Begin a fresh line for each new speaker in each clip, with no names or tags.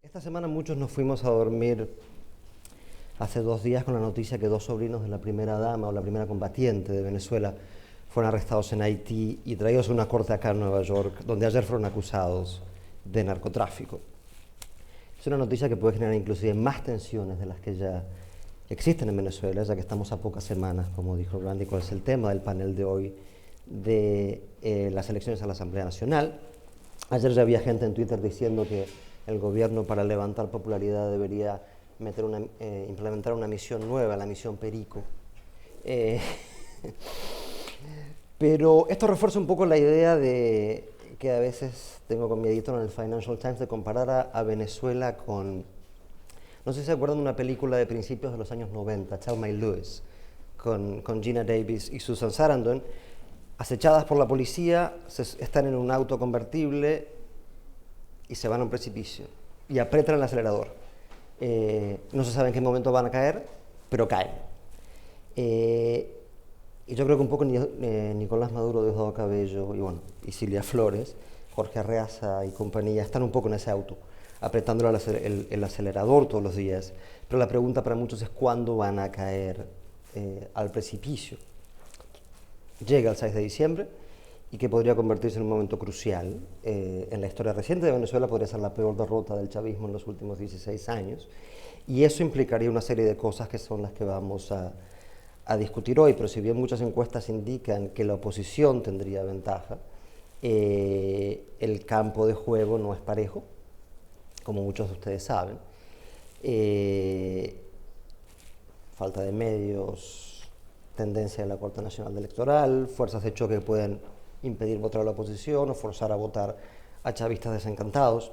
Esta semana muchos nos fuimos a dormir hace 2 días con la noticia que 2 sobrinos de la primera dama o la primera combatiente de Venezuela fueron arrestados en Haití y traídos a una corte acá en Nueva York, donde ayer fueron acusados de narcotráfico. Es una noticia que puede generar inclusive más tensiones de las que ya existen en Venezuela, ya que estamos a pocas semanas, como dijo Randy, cuál es el tema del panel de hoy, de las elecciones a la Asamblea Nacional. Ayer ya había gente en Twitter diciendo que el gobierno, para levantar popularidad, debería implementar una misión nueva, la misión Perico. Pero esto refuerza un poco la idea de que a veces tengo con mi editor en el Financial Times de comparar a Venezuela con, no sé si se acuerdan de una película de principios de los años 90, Thelma y Louise, con Gina Davis y Susan Sarandon, acechadas por la policía, están en un auto convertible y se van a un precipicio y apretan el acelerador. No se sabe en qué momento van a caer, pero caen. Y yo creo que un poco Nicolás Maduro, Diosdado Cabello y Silvia Flores, Jorge Arreaza y compañía están un poco en ese auto, apretando el acelerador todos los días. Pero la pregunta para muchos es cuándo van a caer al precipicio. Llega el 6 de diciembre y que podría convertirse en un momento crucial en la historia reciente de Venezuela. Podría ser la peor derrota del chavismo en los últimos 16 años, y eso implicaría una serie de cosas que son las que vamos a discutir hoy. Pero si bien muchas encuestas indican que la oposición tendría ventaja, el campo de juego no es parejo, como muchos de ustedes saben. Falta de medios, tendencia de la Corte Nacional Electoral, fuerzas de choque que pueden impedir votar a la oposición o forzar a votar a chavistas desencantados.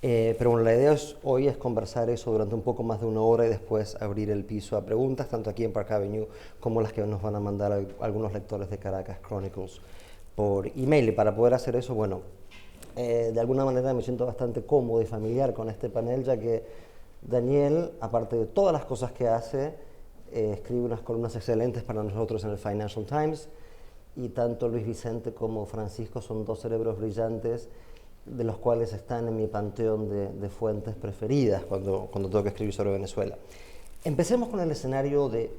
Pero bueno, la idea hoy es conversar eso durante un poco más de una hora y después abrir el piso a preguntas, tanto aquí en Park Avenue como las que nos van a mandar algunos lectores de Caracas Chronicles por email. Y para poder hacer eso, de alguna manera me siento bastante cómodo y familiar con este panel, ya que Daniel, aparte de todas las cosas que hace, escribe unas columnas excelentes para nosotros en el Financial Times, y tanto Luis Vicente como Francisco son dos cerebros brillantes de los cuales están en mi panteón de fuentes preferidas cuando tengo que escribir sobre Venezuela. Empecemos con el escenario de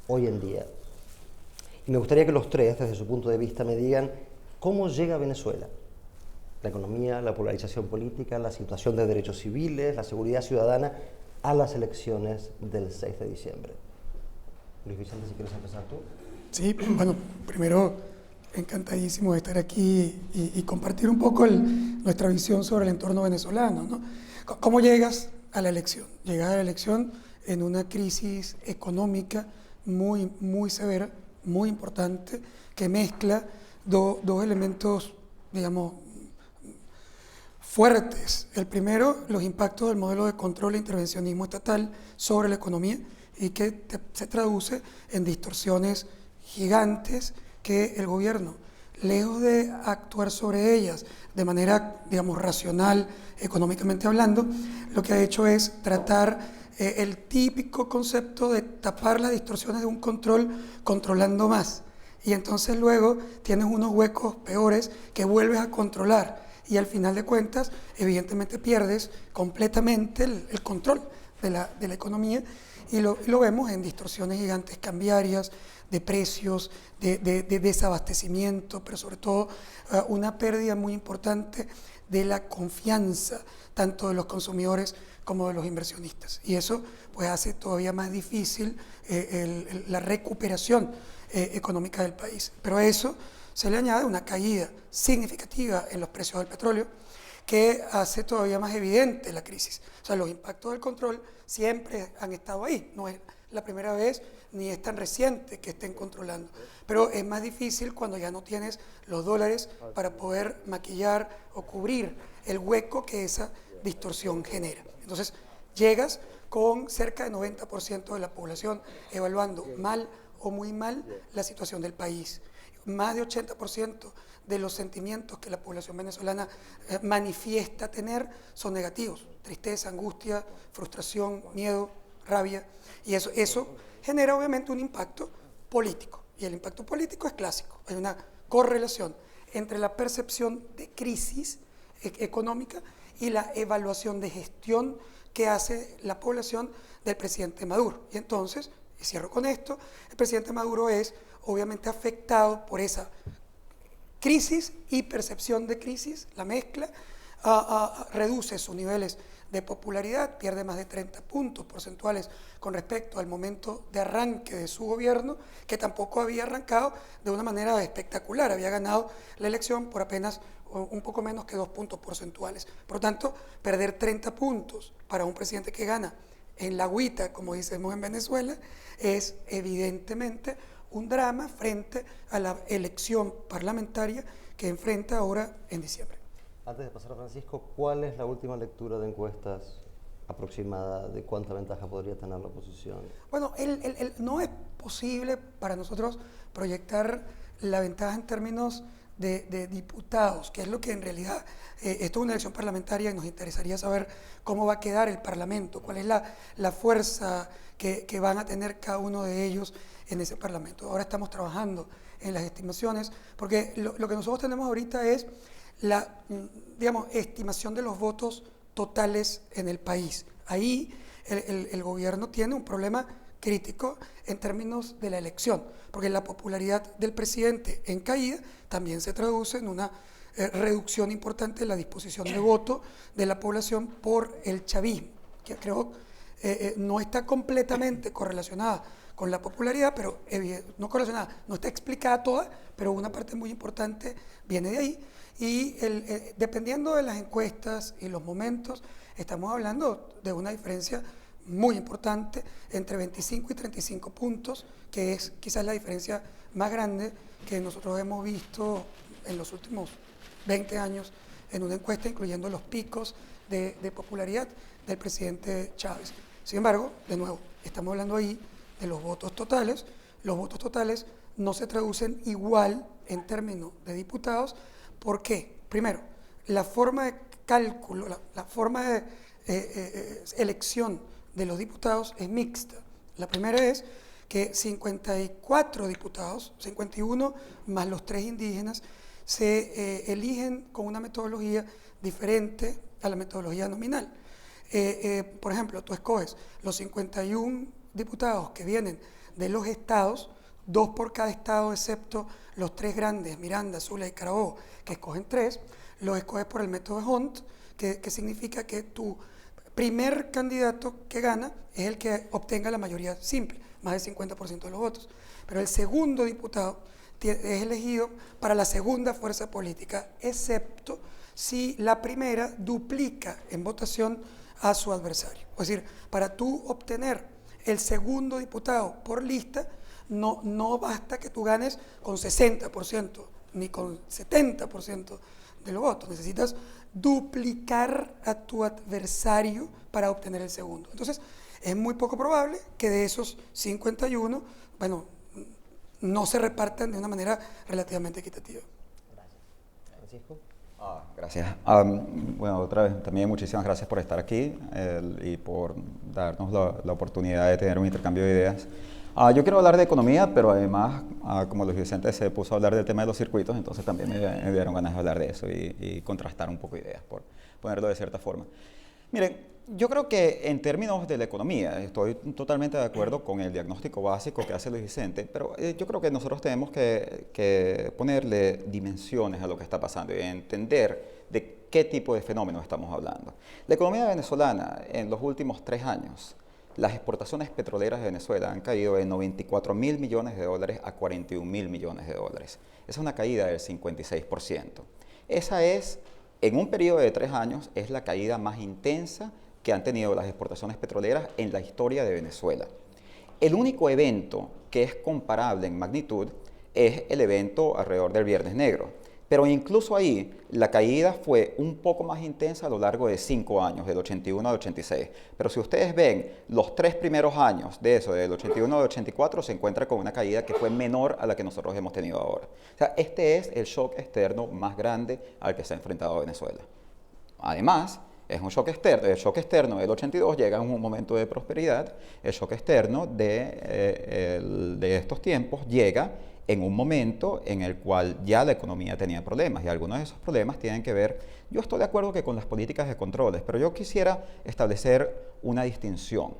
hoy en día. Y me gustaría que los tres, desde su punto de vista, me digan cómo llega a Venezuela. La economía, la polarización política, la situación de derechos civiles, la seguridad ciudadana, a las elecciones del 6 de diciembre. Luis Vicente, si quieres empezar tú.
Sí, bueno, primero encantadísimo de estar aquí y compartir un poco nuestra visión sobre el entorno venezolano, ¿no? ¿Cómo llegas a la elección? Llegas a la elección en una crisis económica muy, muy severa, muy importante, que mezcla dos elementos, digamos, fuertes. El primero, los impactos del modelo de control e intervencionismo estatal sobre la economía, y que se traduce en distorsiones gigantes que el gobierno, lejos de actuar sobre ellas de manera, digamos, racional, económicamente hablando, lo que ha hecho es tratar el típico concepto de tapar las distorsiones de un control controlando más. Y entonces luego tienes unos huecos peores que vuelves a controlar, y al final de cuentas, evidentemente pierdes completamente el control de la economía, y lo vemos en distorsiones gigantes cambiarias, de precios, de desabastecimiento, pero sobre todo una pérdida muy importante de la confianza, tanto de los consumidores como de los inversionistas. Y eso pues hace todavía más difícil la recuperación económica del país. Pero a eso se le añade una caída significativa en los precios del petróleo, que hace todavía más evidente la crisis. O sea, los impactos del control siempre han estado ahí, no es la primera vez ni es tan reciente que estén controlando, pero es más difícil cuando ya no tienes los dólares para poder maquillar o cubrir el hueco que esa distorsión genera. Entonces, llegas con cerca de 90% de la población evaluando mal o muy mal la situación del país. Más de 80% de los sentimientos que la población venezolana manifiesta tener son negativos: tristeza, angustia, frustración, miedo, rabia, y eso genera obviamente un impacto político, y el impacto político es clásico. Hay una correlación entre la percepción de crisis económica y la evaluación de gestión que hace la población del presidente Maduro. Y entonces, y cierro con esto, el presidente Maduro es obviamente afectado por esa crisis y percepción de crisis, la mezcla, reduce sus niveles de popularidad, pierde más de 30 puntos porcentuales con respecto al momento de arranque de su gobierno, que tampoco había arrancado de una manera espectacular, había ganado la elección por apenas un poco menos que 2 puntos porcentuales. Por lo tanto, perder 30 puntos para un presidente que gana en la agüita, como decimos en Venezuela, es evidentemente un drama frente a la elección parlamentaria que enfrenta ahora en diciembre.
Antes de pasar a Francisco, ¿cuál es la última lectura de encuestas aproximada de cuánta ventaja podría tener la oposición?
Bueno, no es posible para nosotros proyectar la ventaja en términos de diputados, que es lo que en realidad, esto es una elección parlamentaria y nos interesaría saber cómo va a quedar el Parlamento, cuál es la fuerza que van a tener cada uno de ellos en ese Parlamento. Ahora estamos trabajando en las estimaciones, porque lo que nosotros tenemos ahorita es la, digamos, estimación de los votos totales en el país. Ahí el gobierno tiene un problema crítico en términos de la elección, porque la popularidad del presidente en caída también se traduce en una reducción importante de la disposición de voto de la población por el chavismo, que creo no está completamente correlacionada con la popularidad, pero no correlacionada, no está explicada toda, pero una parte muy importante viene de ahí. Y dependiendo de las encuestas y los momentos, estamos hablando de una diferencia muy importante entre 25 y 35 puntos, que es quizás la diferencia más grande que nosotros hemos visto en los últimos 20 años en una encuesta, incluyendo los picos de popularidad del presidente Chávez. Sin embargo, de nuevo, estamos hablando ahí de los votos totales. Los votos totales no se traducen igual en términos de diputados. ¿Por qué? Primero, la forma de cálculo, la forma de elección de los diputados es mixta. La primera es que 54 diputados, 51 más los 3 indígenas, se eligen con una metodología diferente a la metodología nominal. Por ejemplo, tú escoges los 51 diputados que vienen de los estados, 2 por cada estado excepto los 3 grandes, Miranda, Zulia y Carabobo, que escogen 3, los escoges por el método de Hunt, que significa que tu primer candidato que gana es el que obtenga la mayoría simple, más del 50% de los votos. Pero el segundo diputado es elegido para la segunda fuerza política, excepto si la primera duplica en votación a su adversario. Es decir, para tú obtener el segundo diputado por lista, no basta que tú ganes con 60% ni con 70% de los votos. Necesitas duplicar a tu adversario para obtener el segundo. Entonces, es muy poco probable que de esos 51, bueno, no se repartan de una manera relativamente equitativa.
Gracias. Francisco.
Gracias. Bueno, otra vez, también muchísimas gracias por estar aquí y por darnos la oportunidad de tener un intercambio de ideas. Yo quiero hablar de economía, pero además, como Luis Vicente se puso a hablar del tema de los circuitos, entonces también me dieron ganas de hablar de eso y contrastar un poco ideas, por ponerlo de cierta forma. Miren, yo creo que en términos de la economía, estoy totalmente de acuerdo con el diagnóstico básico que hace Luis Vicente, pero yo creo que nosotros tenemos que ponerle dimensiones a lo que está pasando y entender de qué tipo de fenómenos estamos hablando. La economía venezolana en los últimos 3 años, las exportaciones petroleras de Venezuela han caído de 94.000 millones de dólares a 41.000 millones de dólares. Esa es una caída del 56%. Esa es, en un periodo de 3 años, es la caída más intensa que han tenido las exportaciones petroleras en la historia de Venezuela. El único evento que es comparable en magnitud es el evento alrededor del Viernes Negro. Pero incluso ahí, la caída fue un poco más intensa a lo largo de 5 años, del 81 al 86. Pero si ustedes ven los 3 primeros años de eso, del 81 al 84, se encuentra con una caída que fue menor a la que nosotros hemos tenido ahora. O sea, este es el shock externo más grande al que se ha enfrentado Venezuela. Además, es un shock externo. El shock externo del 82 llega en un momento de prosperidad. El shock externo de estos tiempos llega en un momento en el cual ya la economía tenía problemas, y algunos de esos problemas tienen que ver, yo estoy de acuerdo que con las políticas de controles, pero yo quisiera establecer una distinción,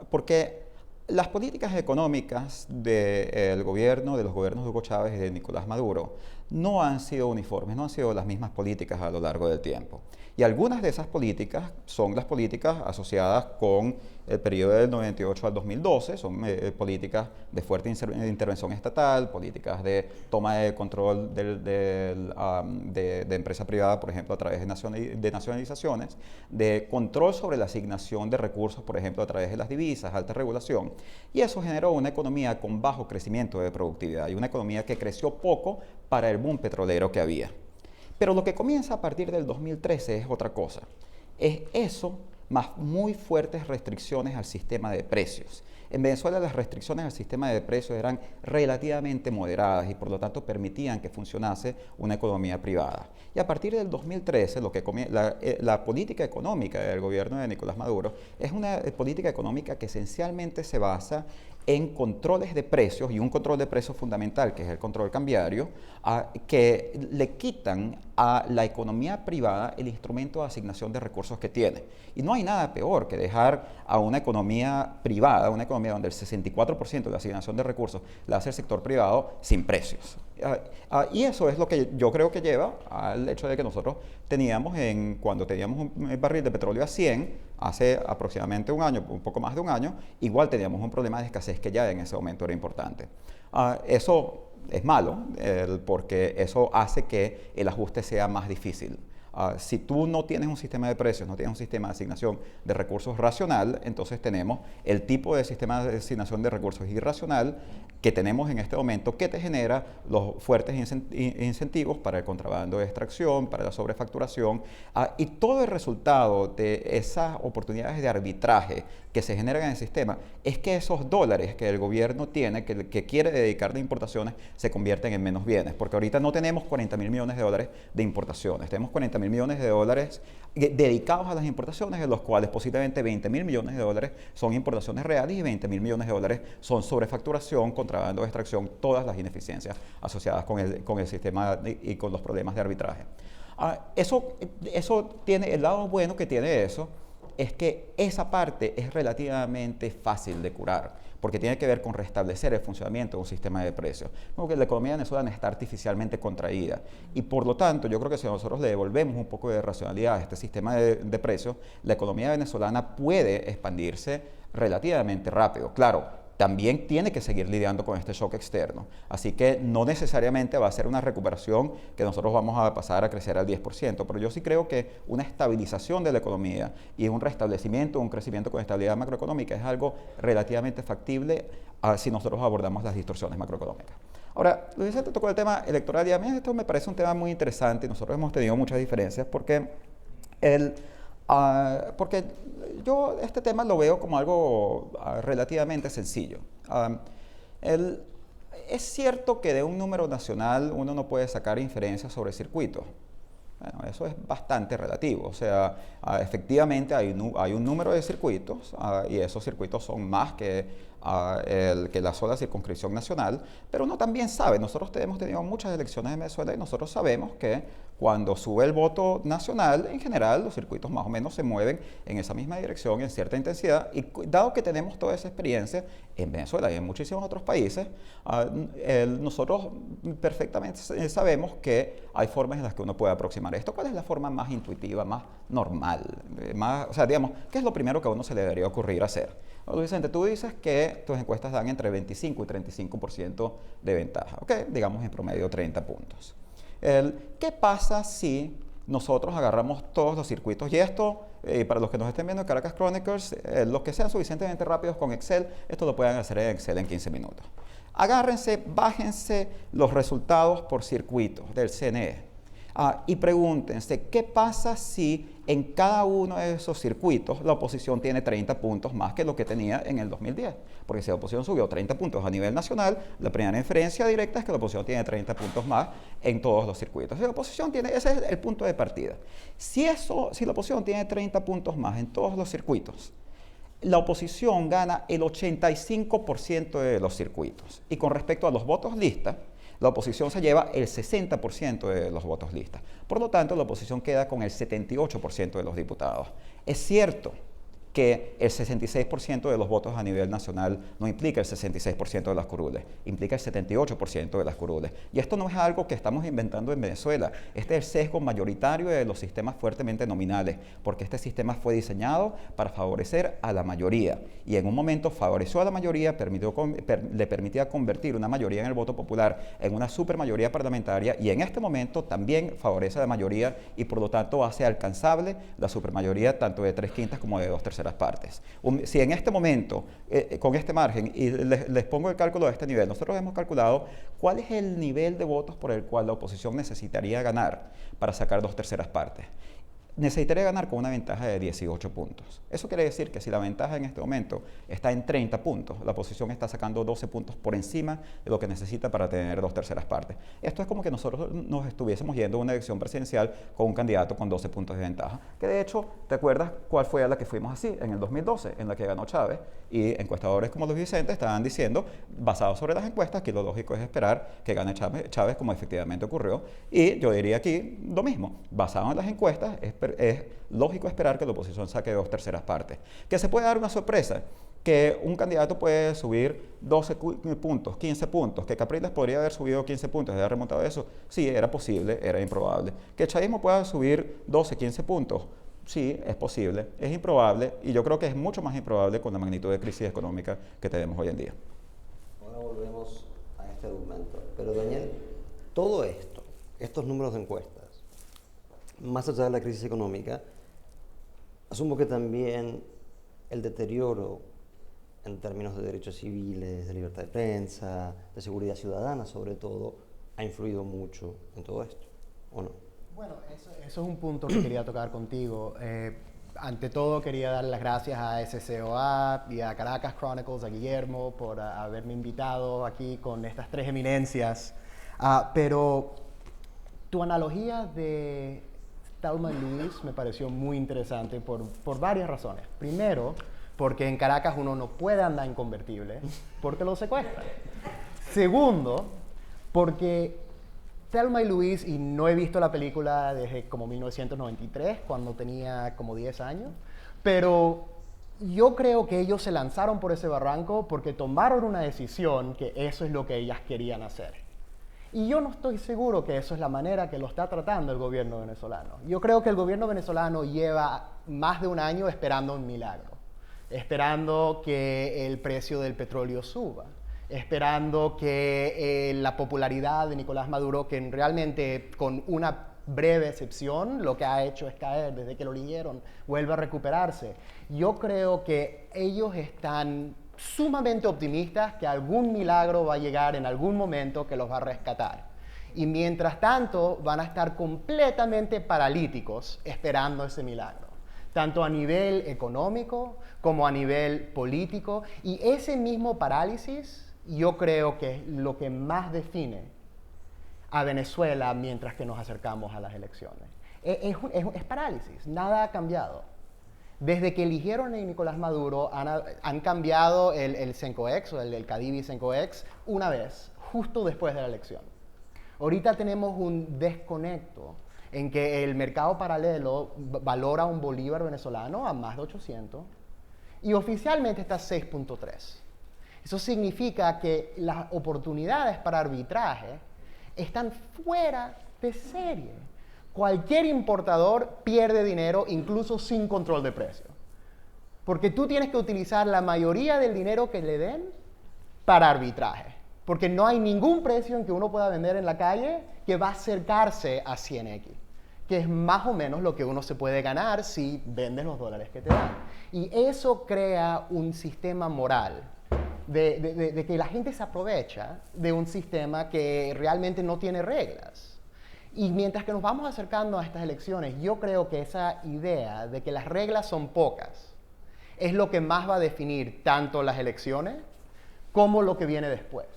porque las políticas económicas del gobierno, de los gobiernos de Hugo Chávez y de Nicolás Maduro, no han sido uniformes, no han sido las mismas políticas a lo largo del tiempo. Y algunas de esas políticas son las políticas asociadas con el periodo del 98 al 2012, son políticas de fuerte intervención estatal, políticas de toma de control de empresa privada, por ejemplo, a través de nacionalizaciones, de control sobre la asignación de recursos, por ejemplo, a través de las divisas, alta regulación. Y eso generó una economía con bajo crecimiento de productividad y una economía que creció poco para el boom petrolero que había. Pero lo que comienza a partir del 2013 es otra cosa. Es eso más muy fuertes restricciones al sistema de precios. En Venezuela las restricciones al sistema de precios eran relativamente moderadas y por lo tanto permitían que funcionase una economía privada. Y a partir del 2013 la política económica del gobierno de Nicolás Maduro es una política económica que esencialmente se basa en controles de precios y un control de precios fundamental, que es el control cambiario, que le quitan a la economía privada el instrumento de asignación de recursos que tiene. Y no hay nada peor que dejar a una economía privada, una economía donde el 64% de la asignación de recursos la hace el sector privado, sin precios. Y eso es lo que yo creo que lleva al hecho de que nosotros cuando teníamos un barril de petróleo a 100, hace aproximadamente un año, un poco más de un año, igual teníamos un problema de escasez que ya en ese momento era importante. Eso es malo, porque eso hace que el ajuste sea más difícil. Si tú no tienes un sistema de precios, no tienes un sistema de asignación de recursos racional, entonces tenemos el tipo de sistema de asignación de recursos irracional que tenemos en este momento, que te genera los fuertes incentivos para el contrabando de extracción, para la sobrefacturación, y todo el resultado de esas oportunidades de arbitraje que se generan en el sistema es que esos dólares que el gobierno tiene, que quiere dedicar a importaciones, se convierten en menos bienes, porque ahorita no tenemos 40.000 millones de dólares de importaciones, tenemos 40.000 millones de dólares dedicados a las importaciones, de los cuales posiblemente 20.000 millones de dólares son importaciones reales y 20.000 millones de dólares son sobrefacturación, contrabando de extracción, todas las ineficiencias asociadas con el sistema y con los problemas de arbitraje. Eso tiene, el lado bueno que tiene eso es que esa parte es relativamente fácil de curar, porque tiene que ver con restablecer el funcionamiento de un sistema de precios. Porque la economía venezolana está artificialmente contraída y por lo tanto yo creo que si nosotros le devolvemos un poco de racionalidad a este sistema de precios, la economía venezolana puede expandirse relativamente rápido. Claro, también tiene que seguir lidiando con este shock externo. Así que no necesariamente va a ser una recuperación que nosotros vamos a pasar a crecer al 10%, pero yo sí creo que una estabilización de la economía y un restablecimiento, un crecimiento con estabilidad macroeconómica es algo relativamente factible si nosotros abordamos las distorsiones macroeconómicas. Ahora, Luis Vicente tocó el tema electoral y a mí esto me parece un tema muy interesante y nosotros hemos tenido muchas diferencias porque yo este tema lo veo como algo relativamente sencillo. Es cierto que de un número nacional uno no puede sacar inferencias sobre circuitos. Bueno, eso es bastante relativo. O sea, efectivamente hay un número de circuitos y esos circuitos son más que la sola circunscripción nacional, pero uno también sabe, nosotros hemos tenido muchas elecciones en Venezuela y nosotros sabemos que cuando sube el voto nacional, en general los circuitos más o menos se mueven en esa misma dirección, en cierta intensidad, y dado que tenemos toda esa experiencia en Venezuela y en muchísimos otros países, nosotros perfectamente sabemos que hay formas en las que uno puede aproximar esto. ¿Cuál es la forma más intuitiva, más normal? O sea, digamos, ¿qué es lo primero que a uno se le debería ocurrir hacer? Luis Vicente, tú dices que tus encuestas dan entre 25 y 35% de ventaja, ¿ok? Digamos en promedio 30 puntos. ¿Qué pasa si nosotros agarramos todos los circuitos? Y esto, para los que nos estén viendo en Caracas Chronicles, los que sean suficientemente rápidos con Excel, esto lo pueden hacer en Excel en 15 minutos. Agárrense, bájense los resultados por circuitos del CNE. Y pregúntense, ¿qué pasa si en cada uno de esos circuitos la oposición tiene 30 puntos más que lo que tenía en el 2010? Porque si la oposición subió 30 puntos a nivel nacional, la primera inferencia directa es que la oposición tiene 30 puntos más en todos los circuitos. Si la oposición tiene, ese es el punto de partida. Si la oposición tiene 30 puntos más en todos los circuitos, la oposición gana el 85% de los circuitos. Y con respecto a los votos listas, la oposición se lleva el 60% de los votos listas. Por lo tanto, la oposición queda con el 78% de los diputados. Es cierto que el 66% de los votos a nivel nacional no implica el 66% de las curules, implica el 78% de las curules. Y esto no es algo que estamos inventando en Venezuela, este es el sesgo mayoritario de los sistemas fuertemente nominales, porque este sistema fue diseñado para favorecer a la mayoría, y en un momento favoreció a la mayoría, le permitía convertir una mayoría en el voto popular en una supermayoría parlamentaria, y en este momento también favorece a la mayoría, y por lo tanto hace alcanzable la supermayoría tanto de 3/5 como de 2/3 partes. Si en este momento, con este margen, y les pongo el cálculo de este nivel, nosotros hemos calculado cuál es el nivel de votos por el cual la oposición necesitaría ganar para sacar 2/3 partes. Necesitaría ganar con una ventaja de 18 puntos. Eso quiere decir que si la ventaja en este momento está en 30 puntos, la oposición está sacando 12 puntos por encima de lo que necesita para tener 2/3 partes. Esto es como que nosotros nos estuviésemos yendo a una elección presidencial con un candidato con 12 puntos de ventaja. Que de hecho, ¿te acuerdas cuál fue a la que fuimos así en el 2012, en la que ganó Chávez? Y encuestadores como Luis Vicente estaban diciendo, basados sobre las encuestas, que lo lógico es esperar que gane Chávez como efectivamente ocurrió. Y yo diría aquí lo mismo, basado en las encuestas, es lógico esperar que la oposición saque 2/3 partes. Que se puede dar una sorpresa, que un candidato puede subir 12 puntos, 15 puntos, que Capriles podría haber subido 15 puntos y haber remontado eso, sí, era posible, era improbable. Que el chavismo pueda subir 12, 15 puntos, sí, es posible, es improbable, y yo creo que es mucho más improbable con la magnitud de crisis económica que tenemos hoy en día.
Ahora volvemos a este argumento. Pero Daniel, todo esto, estos números de encuestas, más allá de la crisis económica, asumo que también el deterioro en términos de derechos civiles, de libertad de prensa, de seguridad ciudadana sobre todo, ha influido mucho en todo esto, ¿o no?
Bueno, eso es un punto que quería tocar contigo. Ante todo quería dar las gracias a SCOA y a Caracas Chronicles, a Guillermo, por haberme invitado aquí con estas tres eminencias. Pero tu analogía de Thelma y Luis me pareció muy interesante por varias razones. Primero, porque en Caracas uno no puede andar en convertible porque lo secuestran. Segundo, porque Thelma y Luis, y no he visto la película desde como 1993, cuando tenía como 10 años, pero yo creo que ellos se lanzaron por ese barranco porque tomaron una decisión que eso es lo que ellas querían hacer. Y yo no estoy seguro que eso es la manera que lo está tratando el gobierno venezolano. Yo creo que el gobierno venezolano lleva más de un año esperando un milagro, esperando que el precio del petróleo suba, esperando que la popularidad de Nicolás Maduro, que realmente con una breve excepción lo que ha hecho es caer desde que lo eligieron, vuelva a recuperarse. Yo creo que ellos están sumamente optimistas que algún milagro va a llegar en algún momento que los va a rescatar. Y mientras tanto van a estar completamente paralíticos esperando ese milagro, tanto a nivel económico como a nivel político. Y ese mismo parálisis yo creo que es lo que más define a Venezuela mientras que nos acercamos a las elecciones. Es parálisis, nada ha cambiado. Desde que eligieron a Nicolás Maduro han cambiado el CENCOEX o el CADIVI CENCOEX una vez, justo después de la elección. Ahorita tenemos un desconecto en que el mercado paralelo valora un bolívar venezolano a más de 800 y oficialmente está a 6.3. Eso significa que las oportunidades para arbitraje están fuera de serie. Cualquier importador pierde dinero incluso sin control de precio. Porque tú tienes que utilizar la mayoría del dinero que le den para arbitraje. Porque no hay ningún precio en que uno pueda vender en la calle que va a acercarse a 100x, que es más o menos lo que uno se puede ganar si vendes los dólares que te dan. Y eso crea un sistema moral de que la gente se aprovecha de un sistema que realmente no tiene reglas. Y mientras que nos vamos acercando a estas elecciones, yo creo que esa idea de que las reglas son pocas es lo que más va a definir tanto las elecciones como lo que viene después.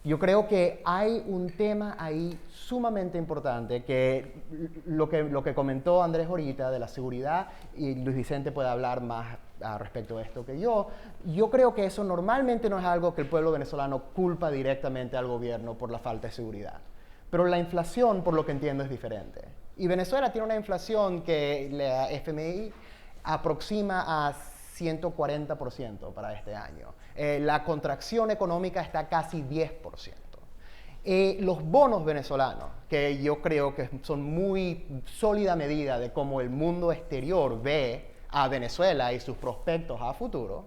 Yo creo que hay un tema ahí sumamente importante, que lo que comentó Andrés ahorita de la seguridad, y Luis Vicente puede hablar más respecto de esto que yo creo que eso normalmente no es algo que el pueblo venezolano culpa directamente al gobierno por la falta de seguridad. Pero la inflación, por lo que entiendo, es diferente. Y Venezuela tiene una inflación que la FMI aproxima a 140% para este año. La contracción económica está a casi 10%. Los bonos venezolanos, que yo creo que son muy sólida medida de cómo el mundo exterior ve a Venezuela y sus prospectos a futuro,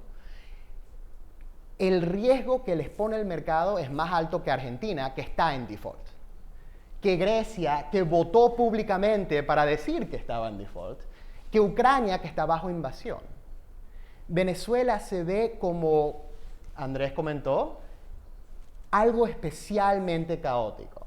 el riesgo que les pone el mercado es más alto que Argentina, que está en default. Que Grecia, que votó públicamente para decir que estaba en default, que Ucrania, que está bajo invasión. Venezuela se ve como, Andrés comentó, algo especialmente caótico.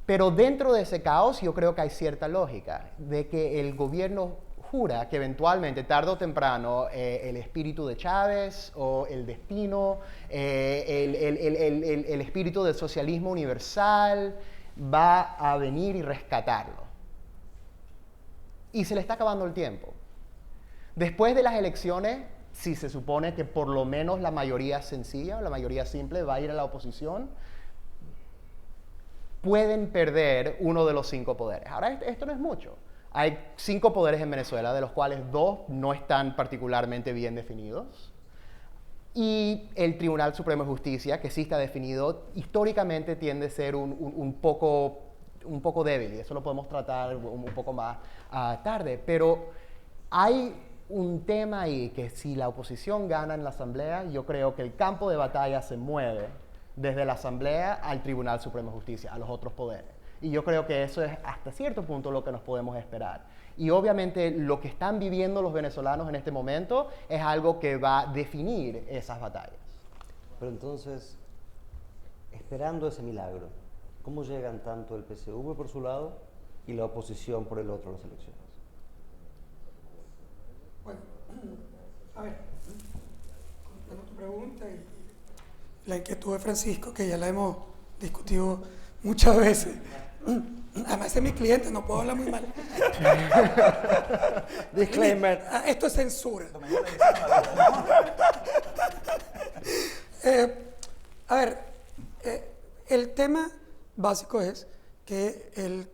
Pero dentro de ese caos yo creo que hay cierta lógica de que el gobierno jura que eventualmente, tarde o temprano, el espíritu de Chávez o el destino, el espíritu del socialismo universal va a venir y rescatarlo. Y se le está acabando el tiempo. Después de las elecciones, si se supone que por lo menos la mayoría sencilla, la mayoría simple va a ir a la oposición, pueden perder uno de los 5 poderes. Ahora, esto no es mucho. Hay 5 poderes en Venezuela, de los cuales 2 no están particularmente bien definidos. Y el Tribunal Supremo de Justicia, que sí está definido, históricamente tiende a ser un poco débil, y eso lo podemos tratar un poco más tarde. Pero hay un tema ahí que si la oposición gana en la Asamblea, yo creo que el campo de batalla se mueve desde la Asamblea al Tribunal Supremo de Justicia, a los otros poderes. Y yo creo que eso es hasta cierto punto lo que nos podemos esperar. Y obviamente lo que están viviendo los venezolanos en este momento es algo que va a definir esas batallas.
Pero entonces, esperando ese milagro, ¿cómo llegan tanto el PSUV por su lado y la oposición por el otro a las elecciones?
Bueno, a ver, comprendo tu pregunta y la inquietud de Francisco, que ya la hemos discutido muchas veces. Además es mi cliente, no puedo hablar muy mal.
Disclaimer.
Esto es censura. A ver, el tema básico es que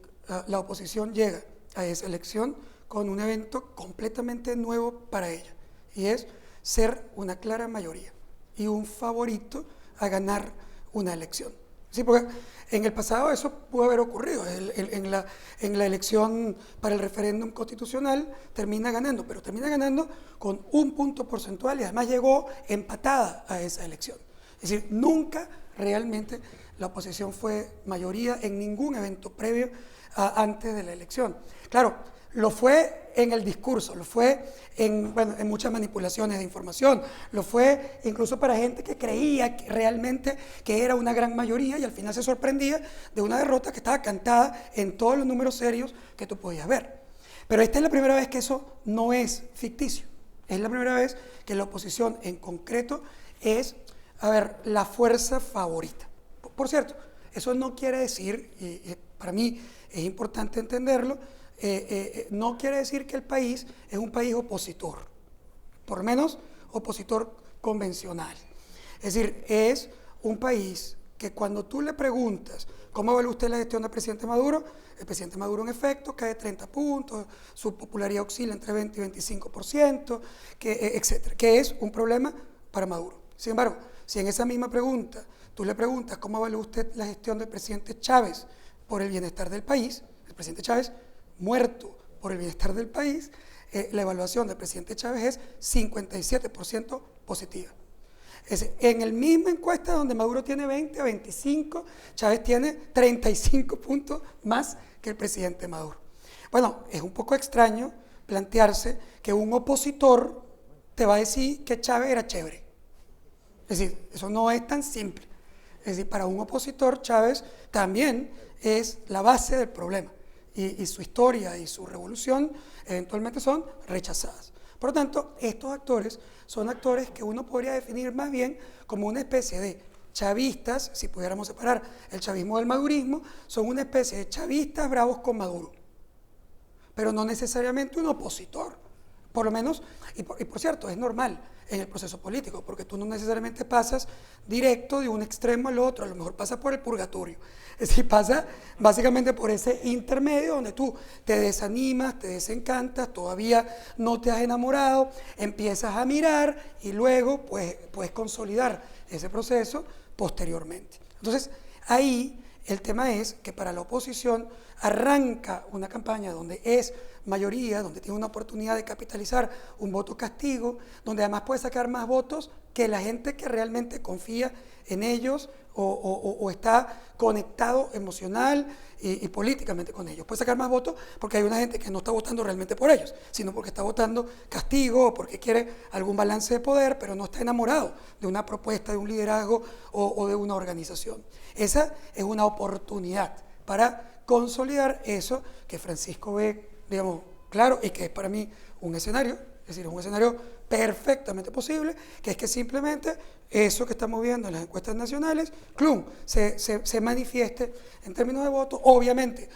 la oposición llega a esa elección con un evento completamente nuevo para ella, y es ser una clara mayoría y un favorito a ganar una elección. Sí, porque en el pasado eso pudo haber ocurrido. En la elección para el referéndum constitucional termina ganando, pero termina ganando con un punto porcentual y además llegó empatada a esa elección. Es decir, nunca realmente la oposición fue mayoría en ningún evento previo antes de la elección. Claro, lo fue en el discurso, lo fue en muchas manipulaciones de información, lo fue incluso para gente que creía realmente que era una gran mayoría y al final se sorprendía de una derrota que estaba cantada en todos los números serios que tú podías ver. Pero esta es la primera vez que eso no es ficticio. Es la primera vez que la oposición en concreto es, la fuerza favorita. Por cierto, eso no quiere decir, y para mí es importante entenderlo, no quiere decir que el país es un país opositor, por lo menos opositor convencional. Es decir, es un país que cuando tú le preguntas cómo ve usted la gestión del presidente Maduro, el presidente Maduro en efecto cae 30 puntos, su popularidad oscila entre 20 y 25%, etcétera, que es un problema para Maduro. Sin embargo, si en esa misma pregunta tú le preguntas cómo evalúa usted la gestión del presidente Chávez por el bienestar del país, el presidente Chávez muerto por el bienestar del país, la evaluación del presidente Chávez es 57% positiva. Es decir, en la misma encuesta donde Maduro tiene 20 a 25, Chávez tiene 35 puntos más que el presidente Maduro. Bueno, es un poco extraño plantearse que un opositor te va a decir que Chávez era chévere. Es decir, eso no es tan simple. Es decir, para un opositor Chávez también es la base del problema. Y su historia y su revolución eventualmente son rechazadas. Por lo tanto, estos actores son actores que uno podría definir más bien como una especie de chavistas, si pudiéramos separar el chavismo del madurismo, son una especie de chavistas bravos con Maduro, pero no necesariamente un opositor. Por lo menos, y por cierto, es normal en el proceso político, porque tú no necesariamente pasas directo de un extremo al otro, a lo mejor pasas por el purgatorio. Es decir, pasa básicamente por ese intermedio donde tú te desanimas, te desencantas, todavía no te has enamorado, empiezas a mirar y luego puedes consolidar ese proceso posteriormente. Entonces, ahí el tema es que para la oposición arranca una campaña donde es mayoría, donde tiene una oportunidad de capitalizar un voto castigo, donde además puede sacar más votos que la gente que realmente confía en ellos o está conectado emocional y políticamente con ellos. Puede sacar más votos porque hay una gente que no está votando realmente por ellos, sino porque está votando castigo o porque quiere algún balance de poder, pero no está enamorado de una propuesta, de un liderazgo o de una organización. Esa es una oportunidad para consolidar eso que Francisco ve, digamos, claro, y que es para mí un escenario, es decir, un escenario perfectamente posible, que es que simplemente eso que estamos viendo en las encuestas nacionales, se manifieste en términos de voto. Obviamente,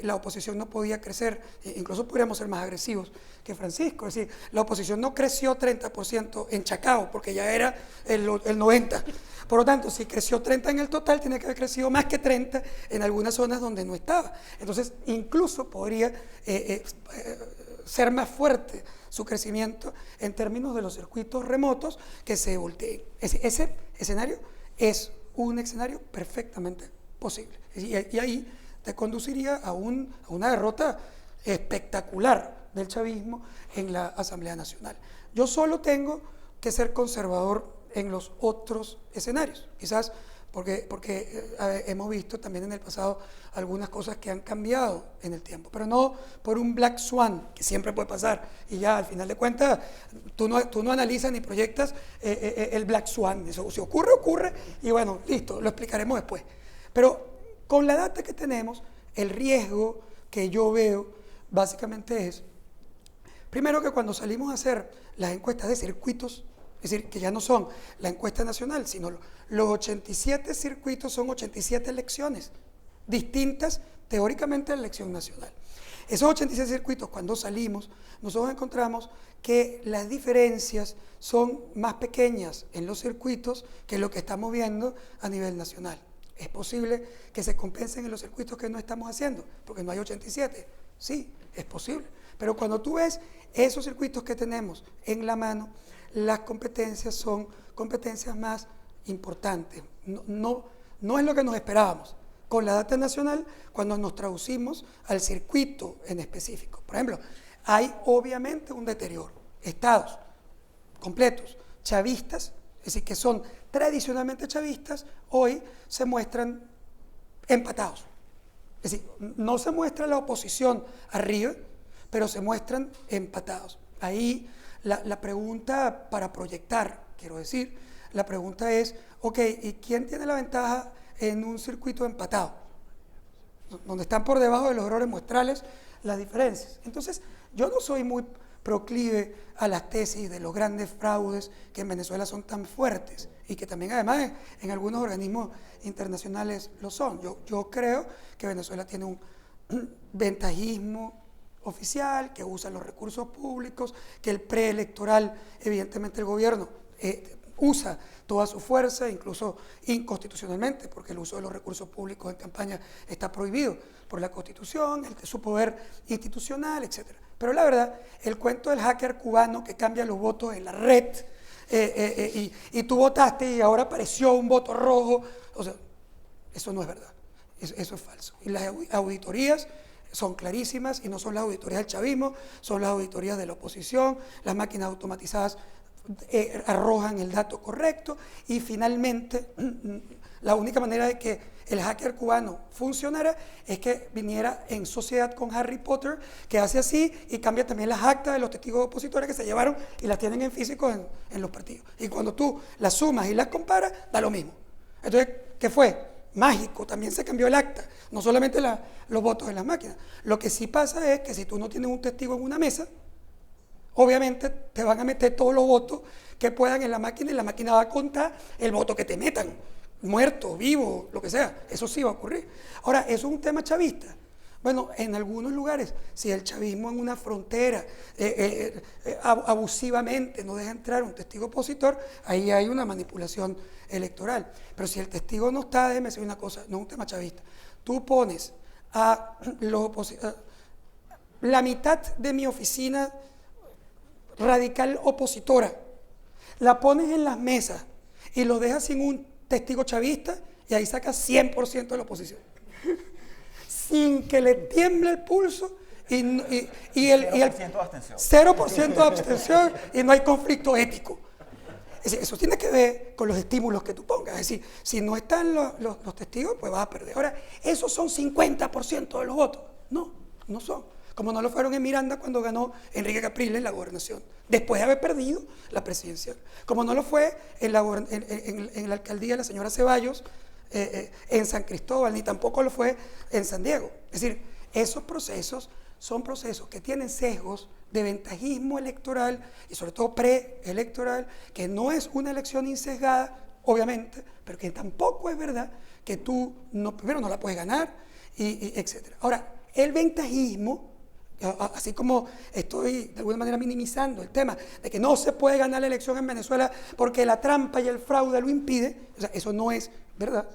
la oposición no podía crecer, incluso podríamos ser más agresivos que Francisco, es decir, la oposición no creció 30% en Chacao, porque ya era el 90%. Por lo tanto, si creció 30 en el total, tiene que haber crecido más que 30 en algunas zonas donde no estaba. Entonces, incluso podría ser más fuerte su crecimiento en términos de los circuitos remotos que se volteen. Ese escenario es un escenario perfectamente posible. Y ahí te conduciría a una derrota espectacular del chavismo en la Asamblea Nacional. Yo solo tengo que ser conservador en los otros escenarios, quizás porque hemos visto también en el pasado algunas cosas que han cambiado en el tiempo, pero no por un black swan, que siempre puede pasar, y ya al final de cuentas tú no analizas ni proyectas el black swan. Eso si ocurre, y bueno, listo, lo explicaremos después. Pero con la data que tenemos, el riesgo que yo veo básicamente es, primero, que cuando salimos a hacer las encuestas de circuitos, es decir, que ya no son la encuesta nacional, sino los 87 circuitos son 87 elecciones distintas teóricamente a la elección nacional. Esos 87 circuitos, cuando salimos, nosotros encontramos que las diferencias son más pequeñas en los circuitos que lo que estamos viendo a nivel nacional. ¿Es posible que se compensen en los circuitos que no estamos haciendo? Porque no hay 87. Sí, es posible. Pero cuando tú ves esos circuitos que tenemos en la mano, las competencias son competencias más importantes. No es lo que nos esperábamos con la data nacional cuando nos traducimos al circuito en específico. Por ejemplo, hay obviamente un deterioro. Estados completos, chavistas, es decir, que son tradicionalmente chavistas, hoy se muestran empatados. Es decir, no se muestra la oposición arriba, pero se muestran empatados. Ahí la pregunta para proyectar, quiero decir, la pregunta es, ok, ¿y quién tiene la ventaja en un circuito empatado? Donde están por debajo de los errores muestrales las diferencias. Entonces, yo no soy muy proclive a las tesis de los grandes fraudes que en Venezuela son tan fuertes y que también además en algunos organismos internacionales lo son. Yo creo que Venezuela tiene un ventajismo oficial, que usa los recursos públicos, que el preelectoral, evidentemente el gobierno usa toda su fuerza, incluso inconstitucionalmente, porque el uso de los recursos públicos en campaña está prohibido por la Constitución, su poder institucional, etc. Pero la verdad, el cuento del hacker cubano que cambia los votos en la red, y tú votaste y ahora apareció un voto rojo, o sea, eso no es verdad, eso es falso. Y las auditorías son clarísimas, y no son las auditorías del chavismo, son las auditorías de la oposición. Las máquinas automatizadas arrojan el dato correcto, y finalmente la única manera de que el hacker cubano funcionara es que viniera en sociedad con Harry Potter, que hace así y cambia también las actas de los testigos opositores que se llevaron y las tienen en físico en los partidos. Y cuando tú las sumas y las comparas, da lo mismo. Entonces, ¿qué fue? Mágico, también se cambió el acta, no solamente los votos en las máquinas. Lo que sí pasa es que si tú no tienes un testigo en una mesa, obviamente te van a meter todos los votos que puedan en la máquina, y la máquina va a contar el voto que te metan. muerto, vivo, lo que sea, eso sí va a ocurrir. Ahora, ¿eso es un tema chavista? Bueno, en algunos lugares, si el chavismo en una frontera abusivamente no deja entrar un testigo opositor, ahí hay una manipulación electoral. Pero si el testigo no está, déjeme decir una cosa, no es un tema chavista. Tú pones a la mitad de mi oficina radical opositora, la pones en las mesas y lo dejas sin un testigo chavista y ahí sacas 100% de la oposición. Sin que le tiemble el pulso y el
0% de abstención.
0% de abstención y no hay conflicto ético. Es decir, eso tiene que ver con los estímulos que tú pongas. Es decir, si no están los testigos, pues vas a perder. Ahora, ¿esos son 50% de los votos? No, no son. Como no lo fueron en Miranda cuando ganó Enrique Capriles la gobernación, después de haber perdido la presidencial. Como no lo fue en la alcaldía de la señora Ceballos, en San Cristóbal, ni tampoco lo fue en San Diego. Es decir, esos procesos son procesos que tienen sesgos de ventajismo electoral y sobre todo preelectoral, que no es una elección insesgada, obviamente, pero que tampoco es verdad que tú primero no la puedes ganar, etc. Ahora, el ventajismo, así como estoy de alguna manera minimizando el tema de que no se puede ganar la elección en Venezuela porque la trampa y el fraude lo impide, o sea, eso no es verdad.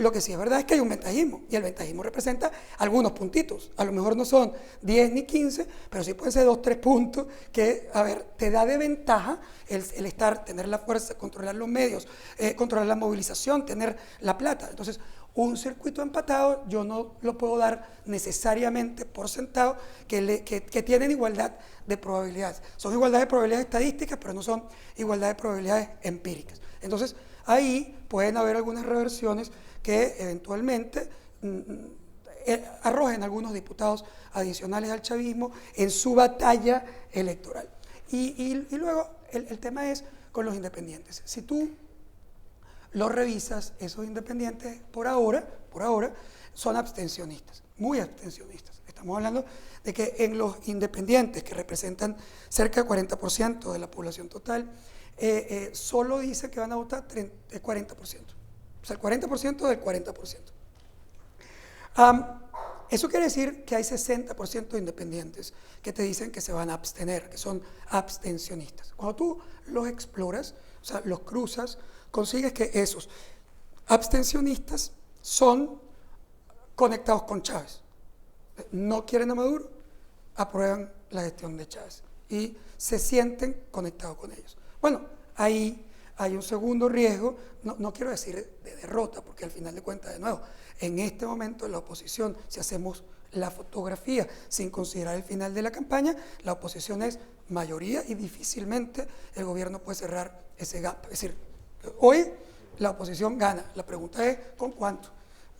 Lo que sí es verdad es que hay un ventajismo, y el ventajismo representa algunos puntitos. A lo mejor no son 10 ni 15, pero sí pueden ser 2, 3 puntos que, a ver, te da de ventaja el tener la fuerza, controlar los medios, controlar la movilización, tener la plata. Entonces, un circuito empatado yo no lo puedo dar necesariamente por sentado que tienen igualdad de probabilidades. Son igualdad de probabilidades estadísticas, pero no son igualdad de probabilidades empíricas. Entonces, ahí pueden haber algunas reversiones que eventualmente arrojen algunos diputados adicionales al chavismo en su batalla electoral. Y luego el tema es con los independientes. Si tú los revisas, esos independientes por ahora son abstencionistas, muy abstencionistas. Estamos hablando de que en los independientes, que representan cerca del 40% de la población total, solo dice que van a votar el 40%. O sea, el 40% del 40%. Eso quiere decir que hay 60% de independientes que te dicen que se van a abstener, que son abstencionistas. Cuando tú los exploras, o sea, los cruzas, consigues que esos abstencionistas son conectados con Chávez. No quieren a Maduro, aprueban la gestión de Chávez y se sienten conectados con ellos. Bueno, ahí hay un segundo riesgo, no quiero decir de derrota, porque al final de cuentas, de nuevo, en este momento la oposición, si hacemos la fotografía sin considerar el final de la campaña, la oposición es mayoría y difícilmente el gobierno puede cerrar ese gap. Es decir, hoy la oposición gana, la pregunta es ¿con cuánto?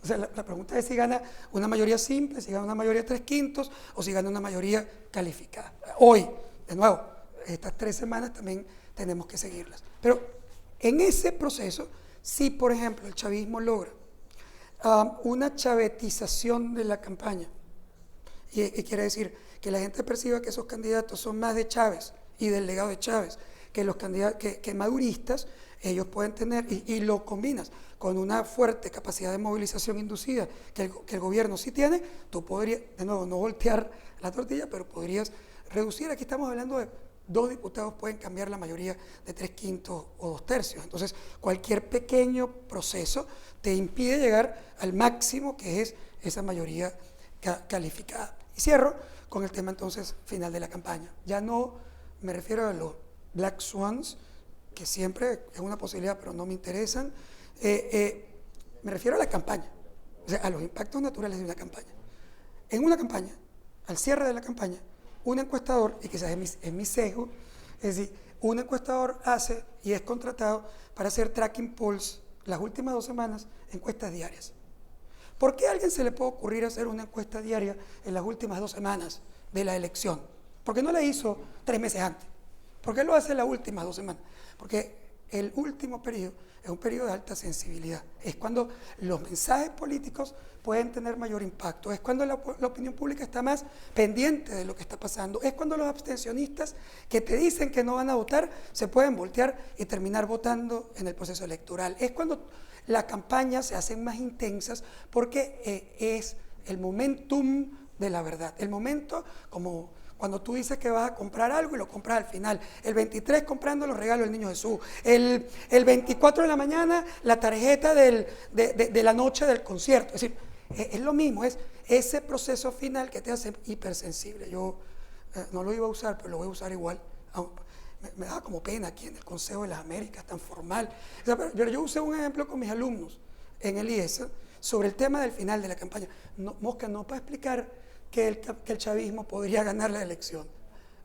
O sea, la pregunta es si gana una mayoría simple, si gana una mayoría 3/5 o si gana una mayoría calificada. Hoy, de nuevo, estas 3 semanas también tenemos que seguirlas. Pero en ese proceso, si por ejemplo el chavismo logra una chavetización de la campaña, y quiere decir que la gente perciba que esos candidatos son más de Chávez y del legado de Chávez que los candidatos que maduristas, ellos pueden tener, y lo combinas con una fuerte capacidad de movilización inducida que el gobierno sí tiene, tú podrías, de nuevo, no voltear la tortilla, pero podrías reducir. Aquí estamos hablando de 2 diputados pueden cambiar la mayoría de 3/5 o 2/3. Entonces, cualquier pequeño proceso te impide llegar al máximo que es esa mayoría calificada. Y cierro con el tema entonces final de la campaña. Ya no me refiero a los Black Swans, que siempre es una posibilidad, pero no me interesan. Me refiero a la campaña, o sea, a los impactos naturales de una campaña. En una campaña, al cierre de la campaña, un encuestador, y quizás es mi sesgo, es decir, un encuestador hace y es contratado para hacer tracking polls las últimas 2 semanas, encuestas diarias. ¿Por qué a alguien se le puede ocurrir hacer una encuesta diaria en las últimas 2 semanas de la elección? ¿Por qué no la hizo 3 meses antes? ¿Por qué lo hace en las últimas 2 semanas? Porque el último periodo es un periodo de alta sensibilidad. Es cuando los mensajes políticos pueden tener mayor impacto. Es cuando la opinión pública está más pendiente de lo que está pasando. Es cuando los abstencionistas que te dicen que no van a votar se pueden voltear y terminar votando en el proceso electoral. Es cuando las campañas se hacen más intensas porque es el momentum de la verdad. El momento como cuando tú dices que vas a comprar algo y lo compras al final. El 23 comprando los regalos del Niño Jesús. El 24 de la mañana la tarjeta de la noche del concierto. Es decir, es lo mismo, es ese proceso final que te hace hipersensible. Yo no lo iba a usar, pero lo voy a usar igual. Me da como pena aquí en el Consejo de las Américas, tan formal. O sea, pero yo usé un ejemplo con mis alumnos en el IESA sobre el tema del final de la campaña. Mosca, no para explicar que el chavismo podría ganar la elección.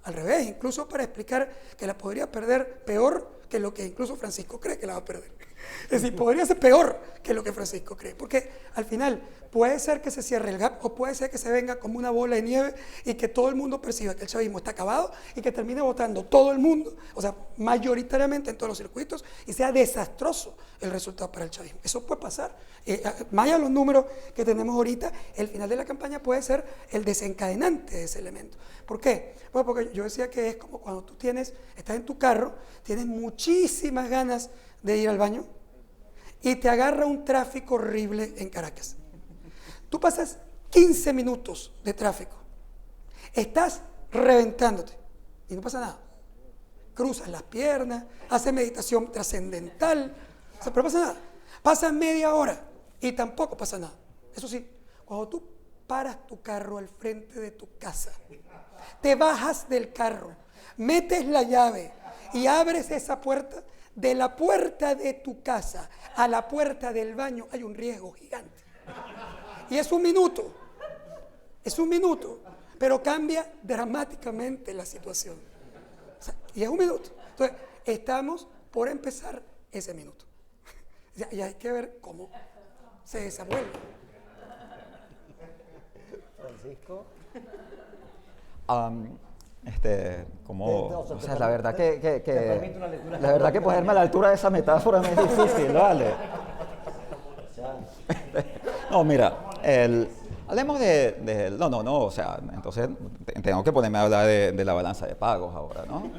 Al revés, incluso para explicar que la podría perder peor que lo que incluso Francisco cree que la va a perder. Es decir, podría ser peor que lo que Francisco cree, porque al final puede ser que se cierre el gap o puede ser que se venga como una bola de nieve y que todo el mundo perciba que el chavismo está acabado y que termine votando todo el mundo, o sea, mayoritariamente en todos los circuitos, y sea desastroso el resultado para el chavismo. Eso puede pasar. Más allá de los números que tenemos ahorita, el final de la campaña puede ser el desencadenante de ese elemento. ¿Por qué? Bueno, porque yo decía que es como cuando tú estás en tu carro, tienes muchísimas ganas de ir al baño y te agarra un tráfico horrible en Caracas. Tú pasas 15 minutos de tráfico, estás reventándote y no pasa nada. Cruzas las piernas, haces meditación trascendental, o sea, pero no pasa nada. Pasa media hora y tampoco pasa nada. Eso sí, cuando tú paras tu carro al frente de tu casa, te bajas del carro, metes la llave y abres esa puerta, de la puerta de tu casa a la puerta del baño hay un riesgo gigante. Y es un minuto, pero cambia dramáticamente la situación. O sea, y es un minuto. Entonces, estamos por empezar ese minuto. Y hay que ver cómo se desenvuelve.
Francisco.
O sea, la verdad que ponerme a la altura de esa metáfora me es difícil, ¿vale? No, mira, hablemos no, o sea, entonces tengo que ponerme a hablar de la balanza de pagos ahora, ¿no?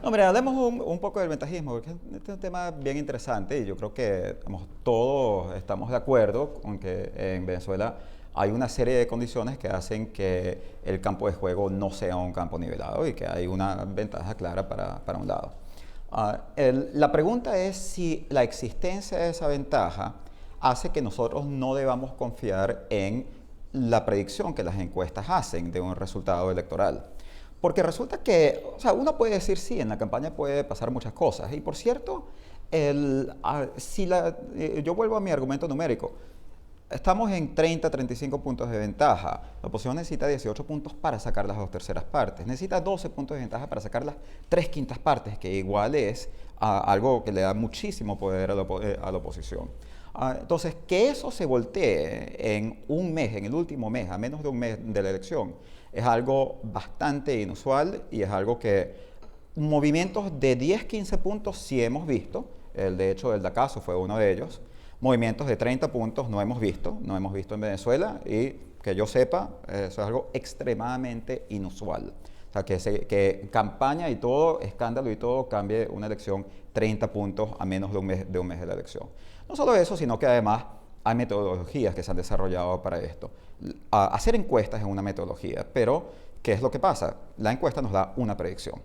No, mira, hablemos un poco del ventajismo, porque este es un tema bien interesante y yo creo que todos estamos de acuerdo con que en Venezuela hay una serie de condiciones que hacen que el campo de juego no sea un campo nivelado y que hay una ventaja clara para un lado. La pregunta es si la existencia de esa ventaja hace que nosotros no debamos confiar en la predicción que las encuestas hacen de un resultado electoral. Porque resulta que, o sea, uno puede decir sí, en la campaña puede pasar muchas cosas. Y por cierto, yo vuelvo a mi argumento numérico. Estamos en 30, 35 puntos de ventaja. La oposición necesita 18 puntos para sacar las 2/3 partes. Necesita 12 puntos de ventaja para sacar las 3/5 partes, que igual es algo que le da muchísimo poder a la oposición. Entonces, que eso se voltee en un mes, en el último mes, a menos de un mes de la elección, es algo bastante inusual y es algo que movimientos de 10, 15 puntos sí hemos visto. De hecho, el Dacazo fue uno de ellos. Movimientos de 30 puntos no hemos visto en Venezuela y que yo sepa, eso es algo extremadamente inusual. O sea, que campaña y todo, escándalo y todo, cambie una elección 30 puntos a menos de un mes de la elección. No solo eso, sino que además hay metodologías que se han desarrollado para esto. Hacer encuestas es una metodología, pero ¿qué es lo que pasa? La encuesta nos da una predicción.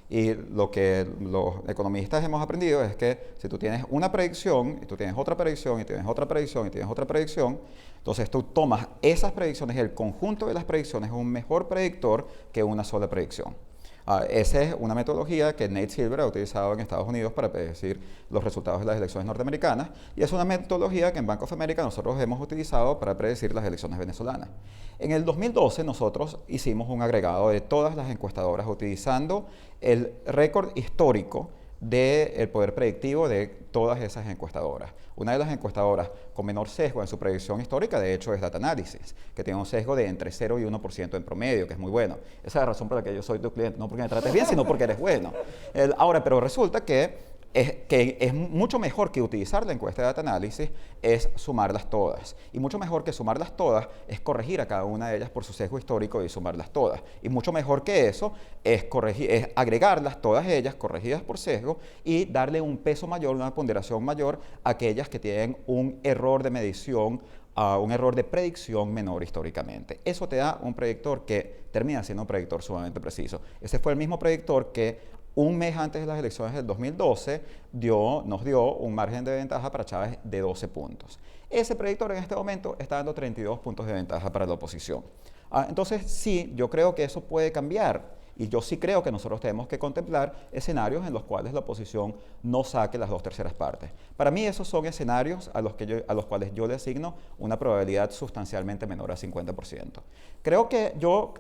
Y lo que los economistas hemos aprendido es que si tú tienes una predicción, y tú tienes otra predicción, y tienes otra predicción, y tienes otra predicción, entonces tú tomas esas predicciones y el conjunto de las predicciones es un mejor predictor que una sola predicción. Esa es una metodología que Nate Silver ha utilizado en Estados Unidos para predecir los resultados de las elecciones norteamericanas y es una metodología que en Bank of America nosotros hemos utilizado para predecir las elecciones venezolanas. En el 2012 nosotros hicimos un agregado de todas las encuestadoras utilizando el récord histórico del poder predictivo de todas esas encuestadoras. Una de las encuestadoras con menor sesgo en su predicción histórica, de hecho, es Data Analysis, que tiene un sesgo de entre 0 y 1% en promedio, que es muy bueno. Esa es la razón por la que yo soy tu cliente, no porque me trates bien, sino porque eres bueno. Ahora, pero resulta que que es mucho mejor que utilizar la encuesta de data análisis, es sumarlas todas. Y mucho mejor que sumarlas todas es corregir a cada una de ellas por su sesgo histórico y sumarlas todas. Y mucho mejor que eso es agregarlas todas ellas, corregidas por sesgo, y darle un peso mayor, una ponderación mayor a aquellas que tienen un error de medición, un error de predicción menor históricamente. Eso te da un predictor que termina siendo un predictor sumamente preciso. Ese fue el mismo predictor que un mes antes de las elecciones del 2012 nos dio un margen de ventaja para Chávez de 12 puntos. Ese predictor en este momento está dando 32 puntos de ventaja para la oposición. Entonces, sí, yo creo que eso puede cambiar. Y yo sí creo que nosotros tenemos que contemplar escenarios en los cuales la oposición no saque las 2/3 partes. Para mí esos son escenarios a los cuales yo le asigno una probabilidad sustancialmente menor a 50%.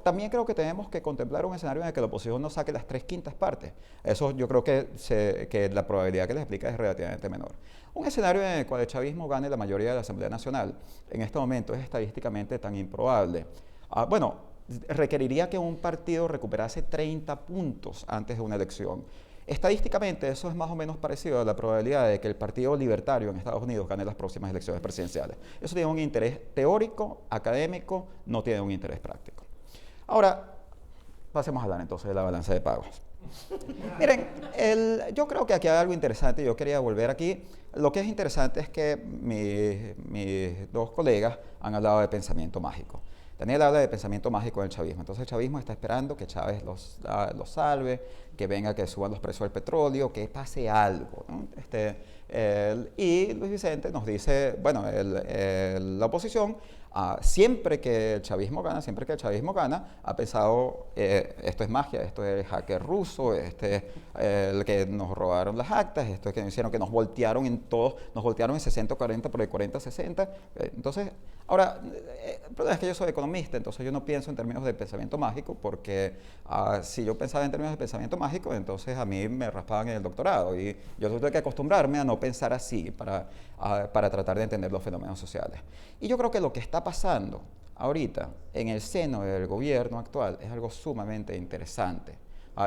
También creo que tenemos que contemplar un escenario en el que la oposición no saque las 3/5 partes. Eso yo creo que la probabilidad que les explica es relativamente menor. Un escenario en el cual el chavismo gane la mayoría de la Asamblea Nacional en este momento es estadísticamente tan improbable. Requeriría que un partido recuperase 30 puntos antes de una elección. Estadísticamente, eso es más o menos parecido a la probabilidad de que el Partido Libertario en Estados Unidos gane las próximas elecciones presidenciales. Eso tiene un interés teórico, académico, no tiene un interés práctico. Ahora, pasemos a hablar entonces de la balanza de pagos. Miren, yo creo que aquí hay algo interesante, yo quería volver aquí. Lo que es interesante es que mis dos colegas han hablado de pensamiento mágico. Daniel habla de pensamiento mágico del chavismo. Entonces el chavismo está esperando que Chávez los salve, que venga, que suban los precios del petróleo, que pase algo, ¿no? Y Luis Vicente nos dice, bueno, la oposición, siempre que el chavismo gana, ha pensado, esto es magia, esto es hacker ruso, el que nos robaron las actas, esto es que hicieron que nos voltearon en 60-40 por el 40-60. Entonces, ahora, el problema es que yo soy economista, entonces yo no pienso en términos de pensamiento mágico, porque si yo pensaba en términos de pensamiento mágico, entonces a mí me raspaban en el doctorado, y yo tuve que acostumbrarme a no pensar así para tratar de entender los fenómenos sociales. Y yo creo que lo que está pasando ahorita en el seno del gobierno actual es algo sumamente interesante.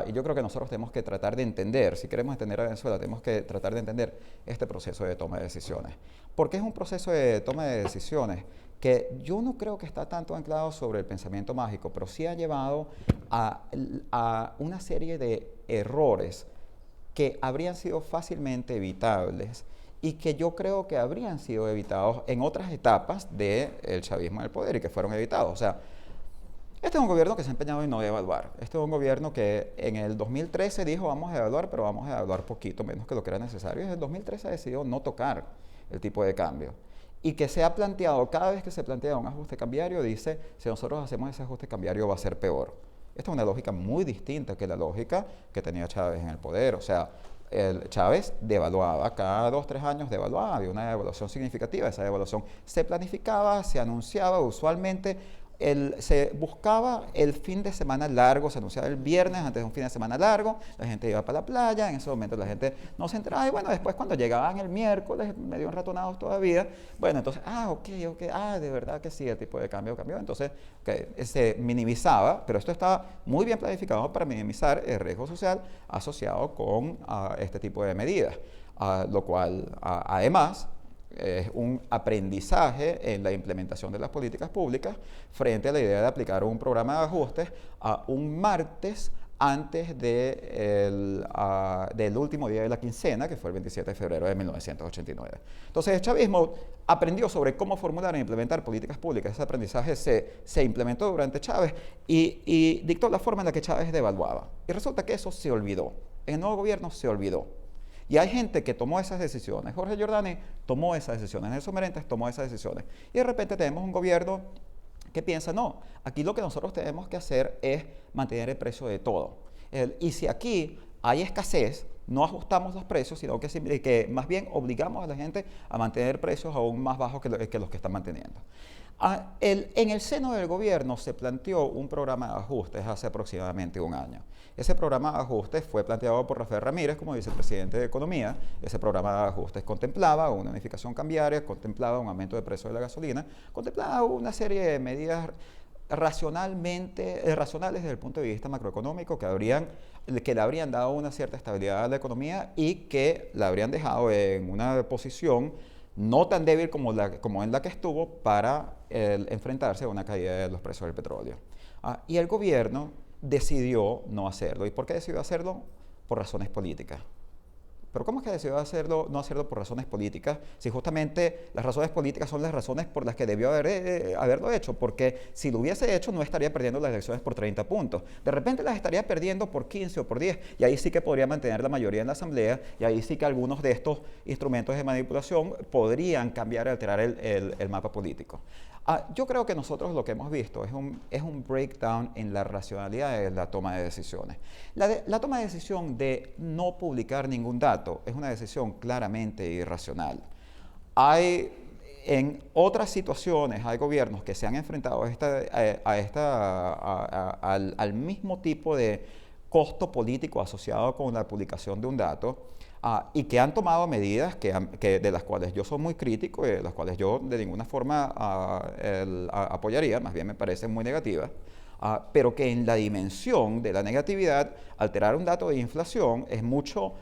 Y yo creo que nosotros tenemos que tratar de entender, si queremos entender a Venezuela, tenemos que tratar de entender este proceso de toma de decisiones. Porque es un proceso de toma de decisiones que yo no creo que está tanto anclado sobre el pensamiento mágico, pero sí ha llevado a una serie de errores que habrían sido fácilmente evitables y que yo creo que habrían sido evitados en otras etapas del chavismo en el poder y que fueron evitados. O sea, este es un gobierno que se ha empeñado en no devaluar. Este es un gobierno que en el 2013 dijo vamos a devaluar, pero vamos a devaluar poquito, menos que lo que era necesario. Y en el 2013 ha decidido no tocar el tipo de cambio. Y que se ha planteado, cada vez que se plantea un ajuste cambiario, dice, si nosotros hacemos ese ajuste cambiario va a ser peor. Esta es una lógica muy distinta que la lógica que tenía Chávez en el poder. O sea, Chávez devaluaba, cada 2-3 años devaluaba, había una devaluación significativa, esa devaluación se planificaba, se anunciaba, usualmente se buscaba el fin de semana largo, se anunciaba el viernes antes de un fin de semana largo, la gente iba para la playa, en ese momento la gente no se enteraba, y bueno, después cuando llegaban el miércoles, medio enratonados todavía, bueno, entonces, de verdad que sí, el tipo de cambio cambió, entonces se minimizaba, pero esto estaba muy bien planificado para minimizar el riesgo social asociado con este tipo de medidas, lo cual además es un aprendizaje en la implementación de las políticas públicas frente a la idea de aplicar un programa de ajustes un martes antes del último día de la quincena, que fue el 27 de febrero de 1989. Entonces, el chavismo aprendió sobre cómo formular e implementar políticas públicas. Ese aprendizaje se implementó durante Chávez y dictó la forma en la que Chávez devaluaba. Y resulta que eso se olvidó. En el nuevo gobierno se olvidó. Y hay gente que tomó esas decisiones. Jorge Giordani tomó esas decisiones. Nelson Merentes tomó esas decisiones. Y de repente tenemos un gobierno que piensa, no, aquí lo que nosotros tenemos que hacer es mantener el precio de todo. Y si aquí hay escasez, no ajustamos los precios, sino que más bien obligamos a la gente a mantener precios aún más bajos que los que están manteniendo. En el seno del gobierno se planteó un programa de ajustes hace aproximadamente un año. Ese programa de ajustes fue planteado por Rafael Ramírez como vicepresidente de Economía. Ese programa de ajustes contemplaba una unificación cambiaria, contemplaba un aumento de precio de la gasolina, contemplaba una serie de medidas racionales desde el punto de vista macroeconómico que le habrían dado una cierta estabilidad a la economía y que la habrían dejado en una posición no tan débil como en la que estuvo para enfrentarse a una caída de los precios del petróleo. Y el gobierno decidió no hacerlo. ¿Y por qué decidió hacerlo? Por razones políticas. Pero ¿cómo es que decidió no hacerlo por razones políticas? Si justamente las razones políticas son las razones por las que debió haberlo hecho, porque si lo hubiese hecho no estaría perdiendo las elecciones por 30 puntos. De repente las estaría perdiendo por 15 o por 10, y ahí sí que podría mantener la mayoría en la asamblea, y ahí sí que algunos de estos instrumentos de manipulación podrían cambiar y alterar el mapa político. Yo creo que nosotros lo que hemos visto es un breakdown en la racionalidad de la toma de decisiones. La toma de decisión de no publicar ningún dato es una decisión claramente irracional. En otras situaciones hay gobiernos que se han enfrentado al mismo tipo de costo político asociado con la publicación de un dato, y que han tomado medidas de las cuales yo soy muy crítico y de las cuales yo de ninguna forma apoyaría, más bien me parecen muy negativas, pero que en la dimensión de la negatividad, alterar un dato de inflación es mucho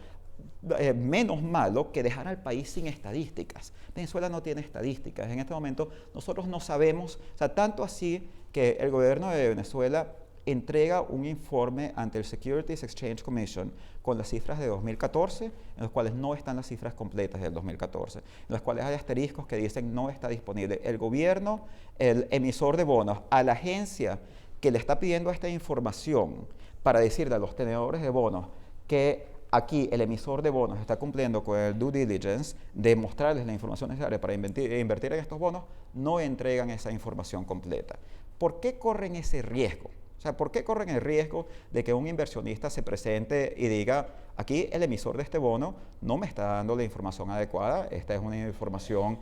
menos malo que dejar al país sin estadísticas. Venezuela no tiene estadísticas. En este momento nosotros no sabemos, o sea, tanto así que el gobierno de Venezuela entrega un informe ante el Securities Exchange Commission con las cifras de 2014, en los cuales no están las cifras completas del 2014, en las cuales hay asteriscos que dicen no está disponible. El gobierno, el emisor de bonos, a la agencia que le está pidiendo esta información para decirle a los tenedores de bonos que aquí el emisor de bonos está cumpliendo con el due diligence de mostrarles la información necesaria para invertir en estos bonos, no entregan esa información completa. ¿Por qué corren ese riesgo? O sea, ¿por qué corren el riesgo de que un inversionista se presente y diga, aquí el emisor de este bono no me está dando la información adecuada, esta es una información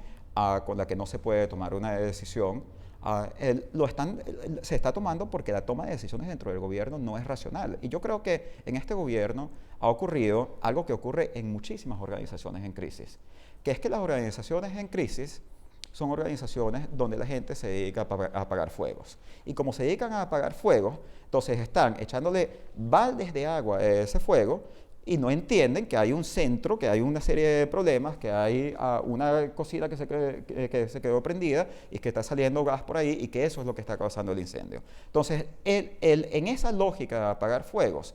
con la que no se puede tomar una decisión? Se está tomando porque la toma de decisiones dentro del gobierno no es racional. Y yo creo que en este gobierno ha ocurrido algo que ocurre en muchísimas organizaciones en crisis, que es que las organizaciones en crisis son organizaciones donde la gente se dedica a apagar fuegos. Y como se dedican a apagar fuegos, entonces están echándole baldes de agua a ese fuego y no entienden que hay un centro, que hay una serie de problemas, que hay una cocina que se quedó prendida y que está saliendo gas por ahí y que eso es lo que está causando el incendio. Entonces, en esa lógica de apagar fuegos,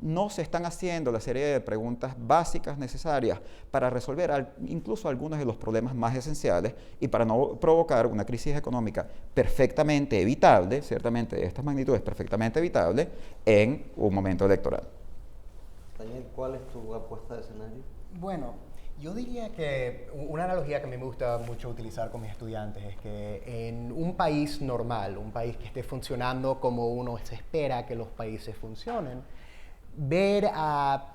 no se están haciendo la serie de preguntas básicas necesarias para resolver incluso algunos de los problemas más esenciales y para no provocar una crisis económica perfectamente evitable, ciertamente de estas magnitudes perfectamente evitable, en un momento electoral.
Daniel, ¿cuál es tu apuesta de escenario?
Bueno, yo diría que una analogía que a mí me gusta mucho utilizar con mis estudiantes es que en un país normal, un país que esté funcionando como uno se espera que los países funcionen, ver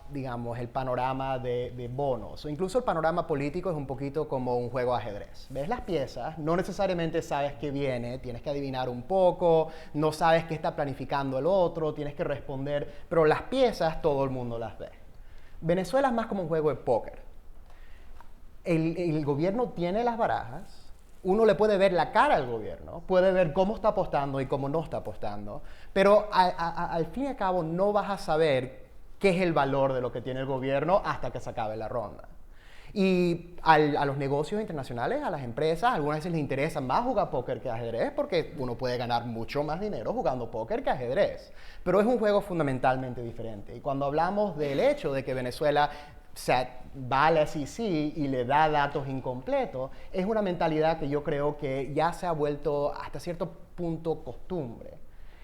digamos, el panorama de bonos, o incluso el panorama político es un poquito como un juego de ajedrez. Ves las piezas, no necesariamente sabes qué viene, tienes que adivinar un poco, no sabes qué está planificando el otro, tienes que responder, pero las piezas todo el mundo las ve. Venezuela es más como un juego de póker. El gobierno tiene las barajas, uno le puede ver la cara al gobierno, puede ver cómo está apostando y cómo no está apostando, pero al fin y al cabo no vas a saber qué es el valor de lo que tiene el gobierno hasta que se acabe la ronda. Y a los negocios internacionales, a las empresas, algunas veces les interesa más jugar póker que ajedrez porque uno puede ganar mucho más dinero jugando póker que ajedrez. Pero es un juego fundamentalmente diferente. Y cuando hablamos del hecho de que Venezuela va a la SEC y le da datos incompletos, es una mentalidad que yo creo que ya se ha vuelto hasta cierto punto costumbre.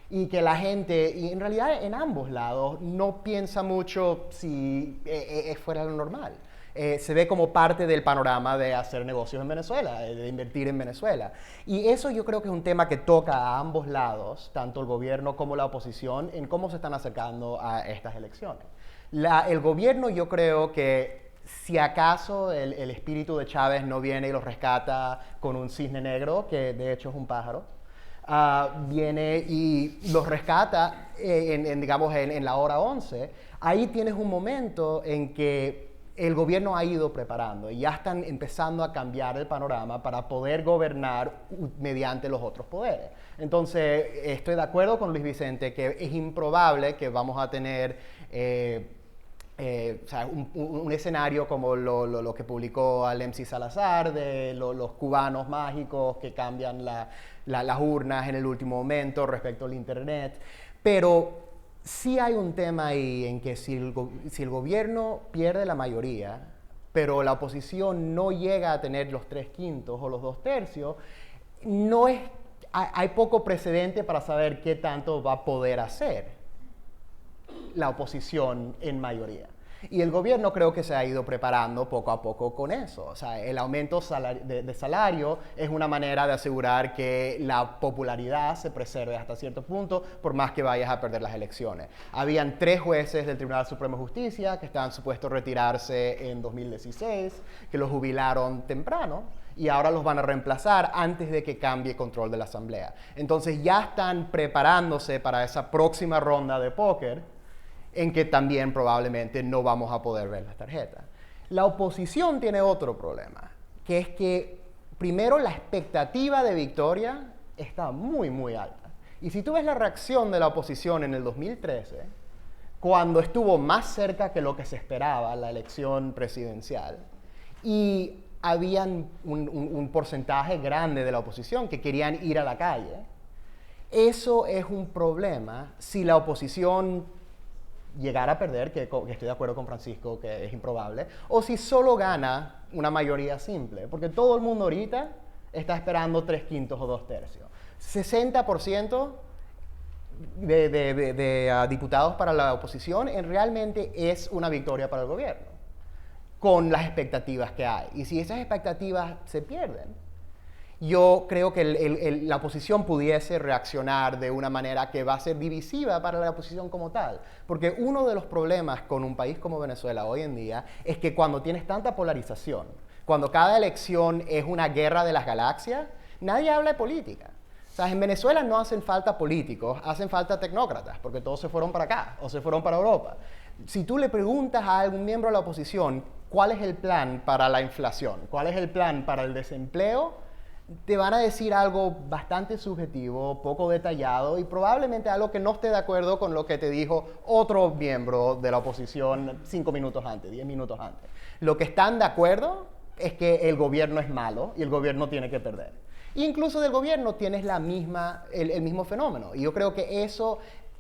Y que la gente, y en realidad en ambos lados, no piensa mucho si es fuera de lo normal. Se ve como parte del panorama de hacer negocios en Venezuela, de invertir en Venezuela. Y eso yo creo que es un tema que toca a ambos lados, tanto el gobierno como la oposición, en cómo se están acercando a estas elecciones. El gobierno, yo creo que si acaso el espíritu de Chávez no viene y lo rescata con un cisne negro, que de hecho es un pájaro, viene y los rescata digamos, en la hora 11, ahí tienes un momento en que el gobierno ha ido preparando y ya están empezando a cambiar el panorama para poder gobernar mediante los otros poderes. Entonces, estoy de acuerdo con Luis Vicente que es improbable que vamos a tener o sea, un escenario como lo que publicó Alemsi Salazar de los cubanos mágicos que cambian las urnas en el último momento respecto al Internet, pero sí hay un tema ahí en que si el gobierno pierde la mayoría, pero la oposición no llega a tener los 3/5 o los 2/3, hay poco precedente para saber qué tanto va a poder hacer la oposición en mayoría. Y el gobierno creo que se ha ido preparando poco a poco con eso. O sea, el aumento de salario es una manera de asegurar que la popularidad se preserve hasta cierto punto, por más que vayas a perder las elecciones. Habían 3 jueces del Tribunal Supremo de Justicia que estaban supuestos a retirarse en 2016, que los jubilaron temprano, y ahora los van a reemplazar antes de que cambie control de la Asamblea. Entonces ya están preparándose para esa próxima ronda de póker, en que también probablemente no vamos a poder ver las tarjetas. La oposición tiene otro problema, que es que primero la expectativa de victoria está muy, muy alta. Y si tú ves la reacción de la oposición en el 2013, cuando estuvo más cerca que lo que se esperaba la elección presidencial, y habían un porcentaje grande de la oposición que querían ir a la calle, eso es un problema si la oposición llegar a perder, que estoy de acuerdo con Francisco, que es improbable, o si solo gana una mayoría simple, porque todo el mundo ahorita está esperando 3/5 o 2/3. 60% de diputados para la oposición realmente es una victoria para el gobierno, con las expectativas que hay. Y si esas expectativas se pierden, yo creo que la oposición pudiese reaccionar de una manera que va a ser divisiva para la oposición como tal. Porque uno de los problemas con un país como Venezuela hoy en día es que cuando tienes tanta polarización, cuando cada elección es una guerra de las galaxias, nadie habla de política. O sea, en Venezuela no hacen falta políticos, hacen falta tecnócratas, porque todos se fueron para acá o se fueron para Europa. Si tú le preguntas a algún miembro de la oposición cuál es el plan para la inflación, cuál es el plan para el desempleo, te van a decir algo bastante subjetivo, poco detallado y probablemente algo que no esté de acuerdo con lo que te dijo otro miembro de la oposición 5 minutos antes, 10 minutos antes. Lo que están de acuerdo es que el gobierno es malo y el gobierno tiene que perder. Incluso del gobierno tienes el mismo fenómeno. Y yo creo que eso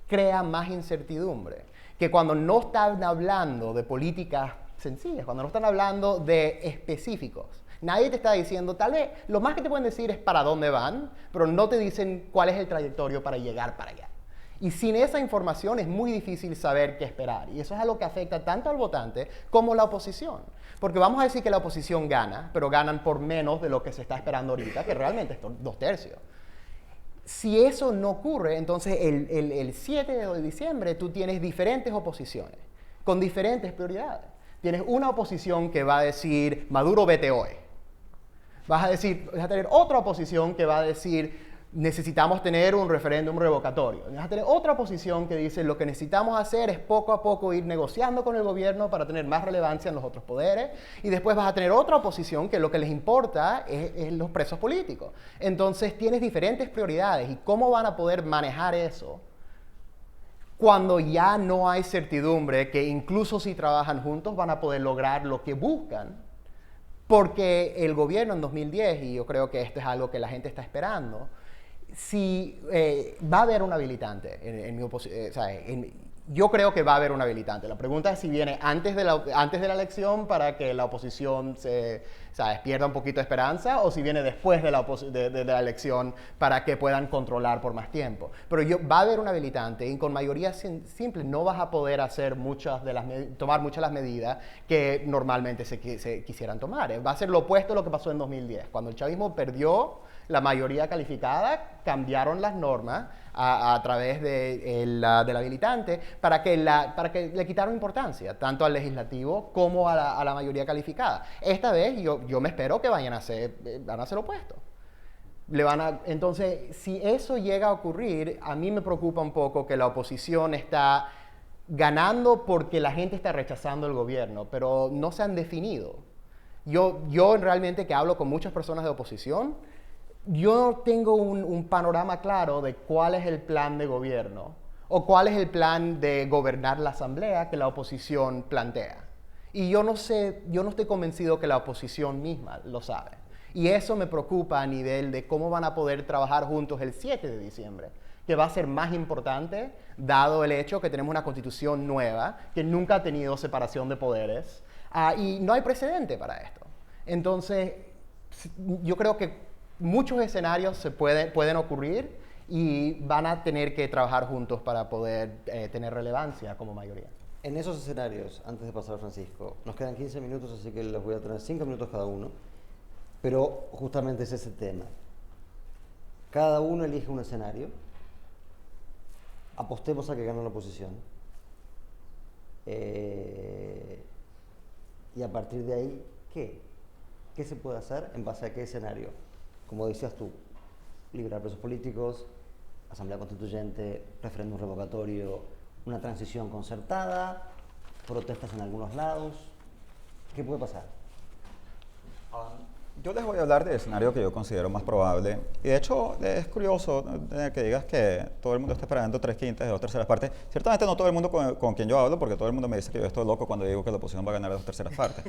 crea más incertidumbre. Que cuando no están hablando de políticas sencillas, cuando no están hablando de específicos, nadie te está diciendo, tal vez lo más que te pueden decir es para dónde van, pero no te dicen cuál es el trayectorio para llegar para allá. Y sin esa información es muy difícil saber qué esperar. Y eso es algo que afecta tanto al votante como a la oposición. Porque vamos a decir que la oposición gana, pero ganan por menos de lo que se está esperando ahorita, que realmente es 2/3. Si eso no ocurre, entonces el 7 de diciembre tú tienes diferentes oposiciones, con diferentes prioridades. Tienes una oposición que va a decir, Maduro vete hoy. Vas a tener otra oposición que va a decir, necesitamos tener un referéndum revocatorio. Vas a tener otra oposición que dice, lo que necesitamos hacer es poco a poco ir negociando con el gobierno para tener más relevancia en los otros poderes. Y después vas a tener otra oposición que lo que les importa es los presos políticos. Entonces tienes diferentes prioridades. ¿Y cómo van a poder manejar eso cuando ya no hay certidumbre que incluso si trabajan juntos van a poder lograr lo que buscan? Porque el gobierno en 2010, y yo creo que esto es algo que la gente está esperando, si va a haber un habilitante en mi oposición, yo creo que va a haber un habilitante. La pregunta es si viene antes de la elección para que la oposición pierda un poquito de esperanza, o si viene después de la elección para que puedan controlar por más tiempo. Pero va a haber un habilitante y con mayoría simple no vas a poder hacer tomar muchas de las medidas que normalmente se quisieran tomar. Va a ser lo opuesto a lo que pasó en 2010. Cuando el chavismo perdió la mayoría calificada, cambiaron las normas a través del habilitante para que le quitaron importancia, tanto al legislativo como a la mayoría calificada. Esta vez yo me espero que van a hacer lo opuesto. Entonces, si eso llega a ocurrir, a mí me preocupa un poco que la oposición está ganando porque la gente está rechazando el gobierno, pero no se han definido. Yo realmente que hablo con muchas personas de oposición, yo no tengo un panorama claro de cuál es el plan de gobierno o cuál es el plan de gobernar la asamblea que la oposición plantea. Y yo no estoy convencido que la oposición misma lo sabe. Y eso me preocupa a nivel de cómo van a poder trabajar juntos el 7 de diciembre, que va a ser más importante, dado el hecho que tenemos una constitución nueva, que nunca ha tenido separación de poderes, y no hay precedente para esto. Entonces, yo creo que muchos escenarios pueden ocurrir y van a tener que trabajar juntos para poder tener relevancia como mayoría.
En esos escenarios, antes de pasar a Francisco, nos quedan 15 minutos, así que les voy a tener 5 minutos cada uno, pero justamente es ese tema. Cada uno elige un escenario, apostemos a que gane la oposición, y a partir de ahí, ¿qué? ¿Qué se puede hacer en base a qué escenario? Como decías tú, liberar presos políticos, asamblea constituyente, referéndum revocatorio, una transición concertada, protestas en algunos lados. ¿Qué puede pasar?
Yo les voy a hablar del escenario que yo considero más probable. Y de hecho, es curioso que digas que todo el mundo está esperando 3/5 de 2/3 partes. Ciertamente no todo el mundo con quien yo hablo, porque todo el mundo me dice que yo estoy loco cuando digo que la oposición va a ganar 2/3 partes.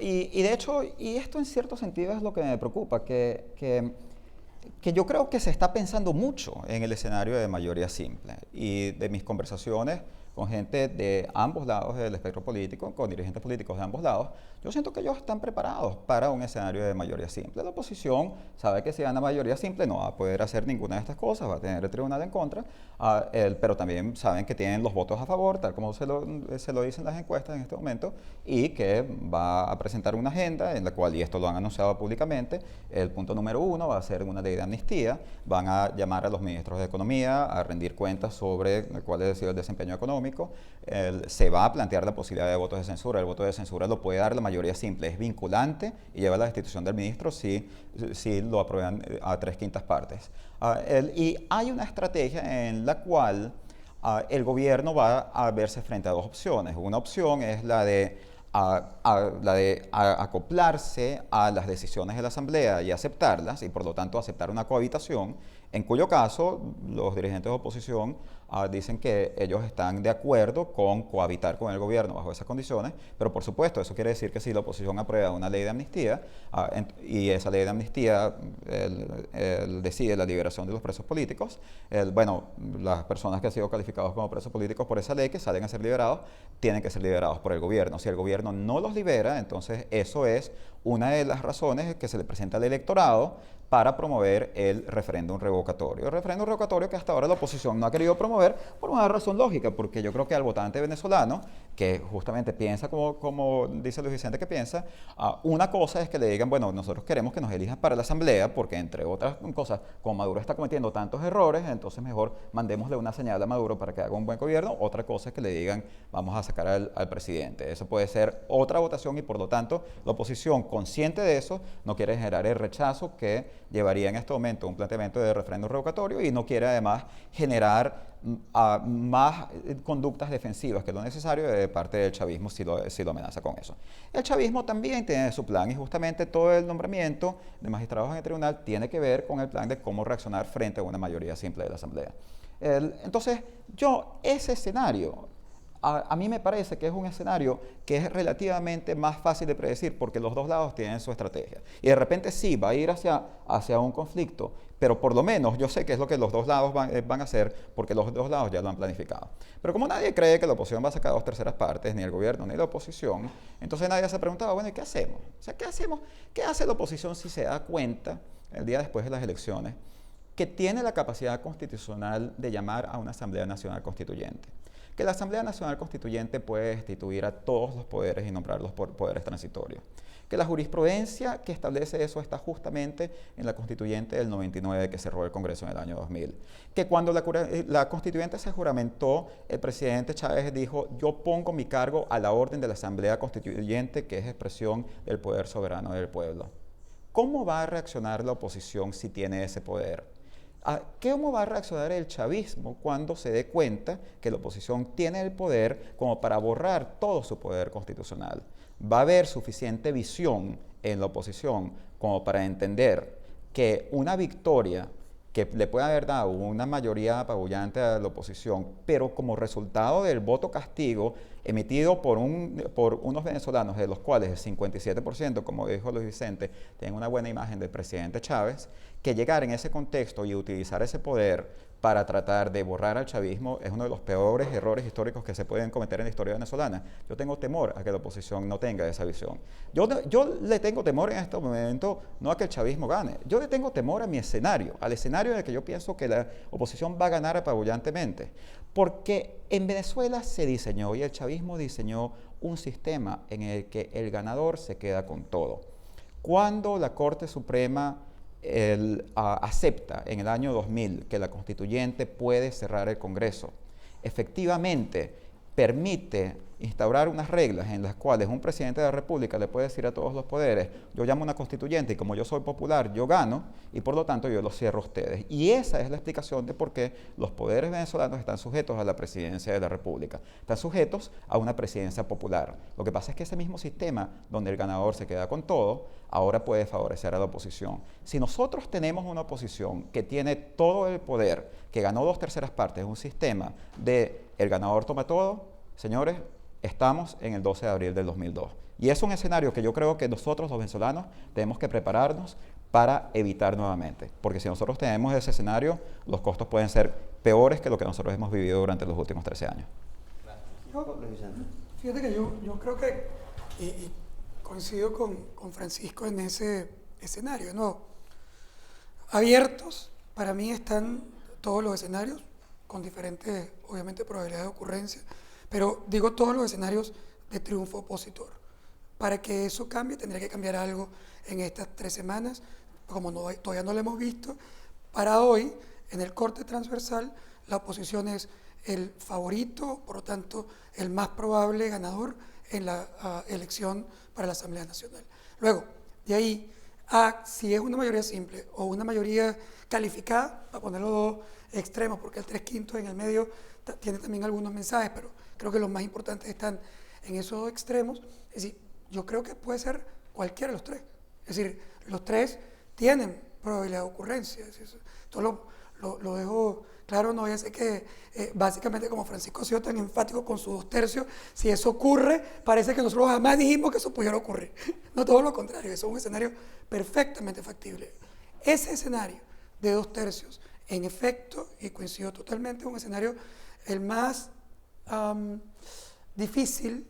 Y de hecho, y esto en cierto sentido es lo que me preocupa, que yo creo que se está pensando mucho en el escenario de mayoría simple. Y de mis conversaciones con gente de ambos lados del espectro político, con dirigentes políticos de ambos lados, yo siento que ellos están preparados para un escenario de mayoría simple. La oposición sabe que si gana mayoría simple no va a poder hacer ninguna de estas cosas, va a tener el tribunal en contra, pero también saben que tienen los votos a favor, tal como se lo dicen las encuestas en este momento, y que va a presentar una agenda en la cual, y esto lo han anunciado públicamente, el punto número 1 va a ser una ley de amnistía, van a llamar a los ministros de Economía a rendir cuentas sobre cuál ha sido el desempeño económico. Se va a plantear la posibilidad de votos de censura. El voto de censura lo puede dar la mayoría simple, es vinculante y lleva a la destitución del ministro si lo aprueban a 3/5 partes. Y hay una estrategia en la cual el gobierno va a verse frente a dos opciones. Una opción es la de acoplarse a las decisiones de la Asamblea y aceptarlas, y por lo tanto aceptar una cohabitación, en cuyo caso los dirigentes de oposición dicen que ellos están de acuerdo con cohabitar con el gobierno bajo esas condiciones, pero por supuesto eso quiere decir que si la oposición aprueba una ley de amnistía y esa ley de amnistía decide la liberación de los presos políticos, las personas que han sido calificados como presos políticos por esa ley que salen a ser liberados, tienen que ser liberados por el gobierno. Si el gobierno no los libera, entonces eso es una de las razones que se le presenta al electorado para promover el referéndum revocatorio. El referéndum revocatorio que hasta ahora la oposición no ha querido promover por una razón lógica, porque yo creo que al votante venezolano, que justamente piensa como dice Luis Vicente que piensa, una cosa es que le digan, bueno, nosotros queremos que nos elijan para la asamblea, porque entre otras cosas, como Maduro está cometiendo tantos errores, entonces mejor mandémosle una señal a Maduro para que haga un buen gobierno. Otra cosa es que le digan, vamos a sacar al presidente. Eso puede ser otra votación y por lo tanto la oposición, consciente de eso, no quiere generar el rechazo que llevaría en este momento un planteamiento de referéndum revocatorio y no quiere además generar más conductas defensivas que lo necesario de parte del chavismo si lo amenaza con eso. El chavismo también tiene su plan y justamente todo el nombramiento de magistrados en el tribunal tiene que ver con el plan de cómo reaccionar frente a una mayoría simple de la Asamblea. Entonces, ese escenario, a mí me parece que es un escenario que es relativamente más fácil de predecir porque los dos lados tienen su estrategia. Y de repente sí, va a ir hacia un conflicto, pero por lo menos yo sé que es lo que los dos lados van a hacer porque los dos lados ya lo han planificado. Pero como nadie cree que la oposición va a sacar 2/3 partes, ni el gobierno ni la oposición, entonces nadie se ha preguntado, bueno, ¿y qué hacemos? O sea, ¿qué hacemos? ¿Qué hace la oposición si se da cuenta el día después de las elecciones que tiene la capacidad constitucional de llamar a una Asamblea Nacional Constituyente? Que la Asamblea Nacional Constituyente puede destituir a todos los poderes y nombrarlos por poderes transitorios. Que la jurisprudencia que establece eso está justamente en la Constituyente del 99 que cerró el Congreso en el año 2000. Que cuando la Constituyente se juramentó, el presidente Chávez dijo, yo pongo mi cargo a la orden de la Asamblea Constituyente, que es expresión del poder soberano del pueblo. ¿Cómo va a reaccionar la oposición si tiene ese poder? ¿Cómo va a reaccionar el chavismo cuando se dé cuenta que la oposición tiene el poder como para borrar todo su poder constitucional? ¿Va a haber suficiente visión en la oposición como para entender que una victoria que le puede haber dado una mayoría apabullante a la oposición, pero como resultado del voto castigo emitido por unos venezolanos, de los cuales el 57%, como dijo Luis Vicente, tienen una buena imagen del presidente Chávez, que llegar en ese contexto y utilizar ese poder para tratar de borrar al chavismo es uno de los peores errores históricos que se pueden cometer en la historia venezolana. Yo tengo temor a que la oposición no tenga esa visión. Yo le tengo temor en este momento no a que el chavismo gane, yo le tengo temor a mi escenario, al escenario en el que yo pienso que la oposición va a ganar apabullantemente. Porque en Venezuela se diseñó y el chavismo diseñó un sistema en el que el ganador se queda con todo. Cuando la Corte Suprema acepta en el año 2000 que la constituyente puede cerrar el Congreso, efectivamente permite instaurar unas reglas en las cuales un presidente de la República le puede decir a todos los poderes: yo llamo a una constituyente y como yo soy popular, yo gano y por lo tanto yo los cierro a ustedes. Y esa es la explicación de por qué los poderes venezolanos están sujetos a la presidencia de la República, están sujetos a una presidencia popular. Lo que pasa es que ese mismo sistema donde el ganador se queda con todo, ahora puede favorecer a la oposición. Si nosotros tenemos una oposición que tiene todo el poder, que ganó 2/3 partes, un sistema de el ganador toma todo, señores, estamos en el 12 de abril del 2002. Y es un escenario que yo creo que nosotros los venezolanos tenemos que prepararnos para evitar nuevamente. Porque si nosotros tenemos ese escenario, los costos pueden ser peores que lo que nosotros hemos vivido durante los últimos 13 años.
Fíjate que yo creo que, y coincido con Francisco en ese escenario, ¿no? Abiertos, para mí están todos los escenarios, con diferentes, obviamente, probabilidades de ocurrencia, pero digo todos los escenarios de triunfo opositor. Para que eso cambie, tendría que cambiar algo en estas 3 semanas, como todavía no lo hemos visto. Para hoy, en el corte transversal, la oposición es el favorito, por lo tanto, el más probable ganador en la elección para la Asamblea Nacional. Luego, de ahí a si es una mayoría simple o una mayoría calificada, para ponerlo dos extremos, porque el 3/5 en el medio tiene también algunos mensajes, pero creo que los más importantes están en esos dos extremos. Es decir, yo creo que puede ser cualquiera de los tres. Es decir, los tres tienen probabilidad de ocurrencia. Esto lo dejo claro, no ya sé que básicamente como Francisco ha sido tan enfático con sus 2/3, si eso ocurre, parece que nosotros jamás dijimos que eso pudiera ocurrir. No, todo lo contrario, eso es un escenario perfectamente factible. Ese escenario de 2/3, en efecto, y coincido totalmente, es un escenario el más difícil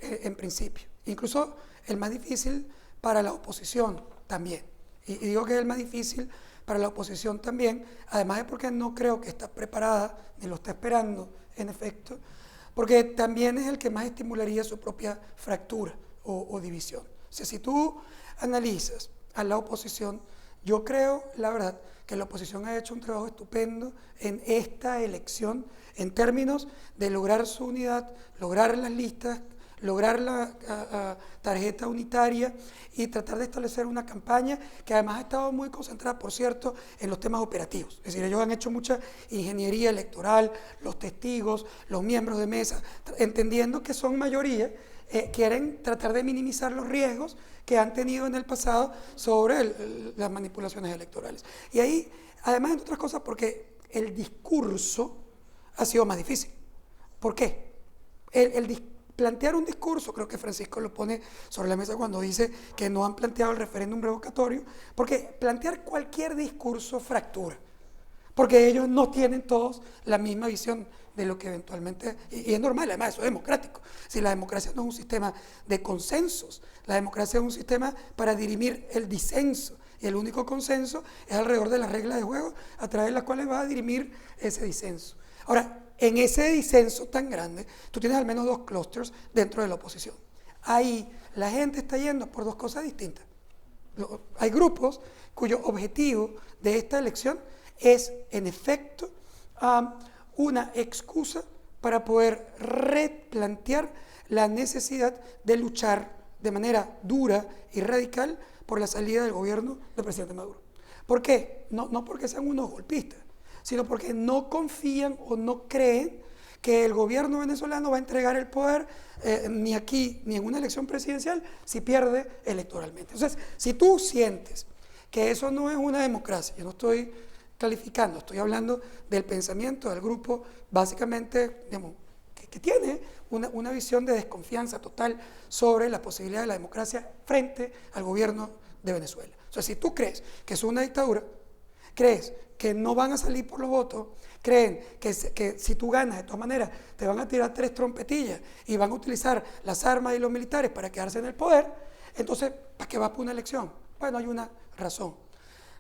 en principio, incluso el más difícil para la oposición también. Y digo que es el más difícil para la oposición también, además de porque no creo que está preparada, ni lo está esperando, en efecto, porque también es el que más estimularía su propia fractura o división. O sea, si tú analizas a la oposición, yo creo, la verdad, que la oposición ha hecho un trabajo estupendo en esta elección en términos de lograr su unidad, lograr las listas, lograr la tarjeta unitaria y tratar de establecer una campaña que además ha estado muy concentrada, por cierto, en los temas operativos. Es decir, ellos han hecho mucha ingeniería electoral, los testigos, los miembros de mesa, entendiendo que son mayoría, quieren tratar de minimizar los riesgos que han tenido en el pasado sobre las manipulaciones electorales. Y ahí, además, entre otras cosas, porque el discurso ha sido más difícil. ¿Por qué? Plantear un discurso, creo que Francisco lo pone sobre la mesa cuando dice que no han planteado el referéndum revocatorio, porque plantear cualquier discurso fractura, porque ellos no tienen todos la misma visión de lo que eventualmente, y es normal, además eso es democrático. Si la democracia no es un sistema de consensos, la democracia es un sistema para dirimir el disenso, y el único consenso es alrededor de las reglas de juego a través de las cuales va a dirimir ese disenso. Ahora, en ese disenso tan grande, tú tienes al menos 2 clústeres dentro de la oposición. Ahí la gente está yendo por 2 cosas distintas. Hay grupos cuyo objetivo de esta elección es, en efecto, una excusa para poder replantear la necesidad de luchar de manera dura y radical por la salida del gobierno del presidente Maduro. ¿Por qué? No porque sean unos golpistas, sino porque no confían o no creen que el gobierno venezolano va a entregar el poder ni aquí ni en una elección presidencial si pierde electoralmente. Entonces, si tú sientes que eso no es una democracia, yo no estoy calificando, estoy hablando del pensamiento del grupo básicamente, digamos, que tiene una visión de desconfianza total sobre la posibilidad de la democracia frente al gobierno de Venezuela. O sea, si tú crees que es una dictadura, crees que no van a salir por los votos, creen que si tú ganas de todas maneras te van a tirar 3 trompetillas y van a utilizar las armas y los militares para quedarse en el poder, entonces, ¿para qué vas por una elección? Bueno, hay una razón.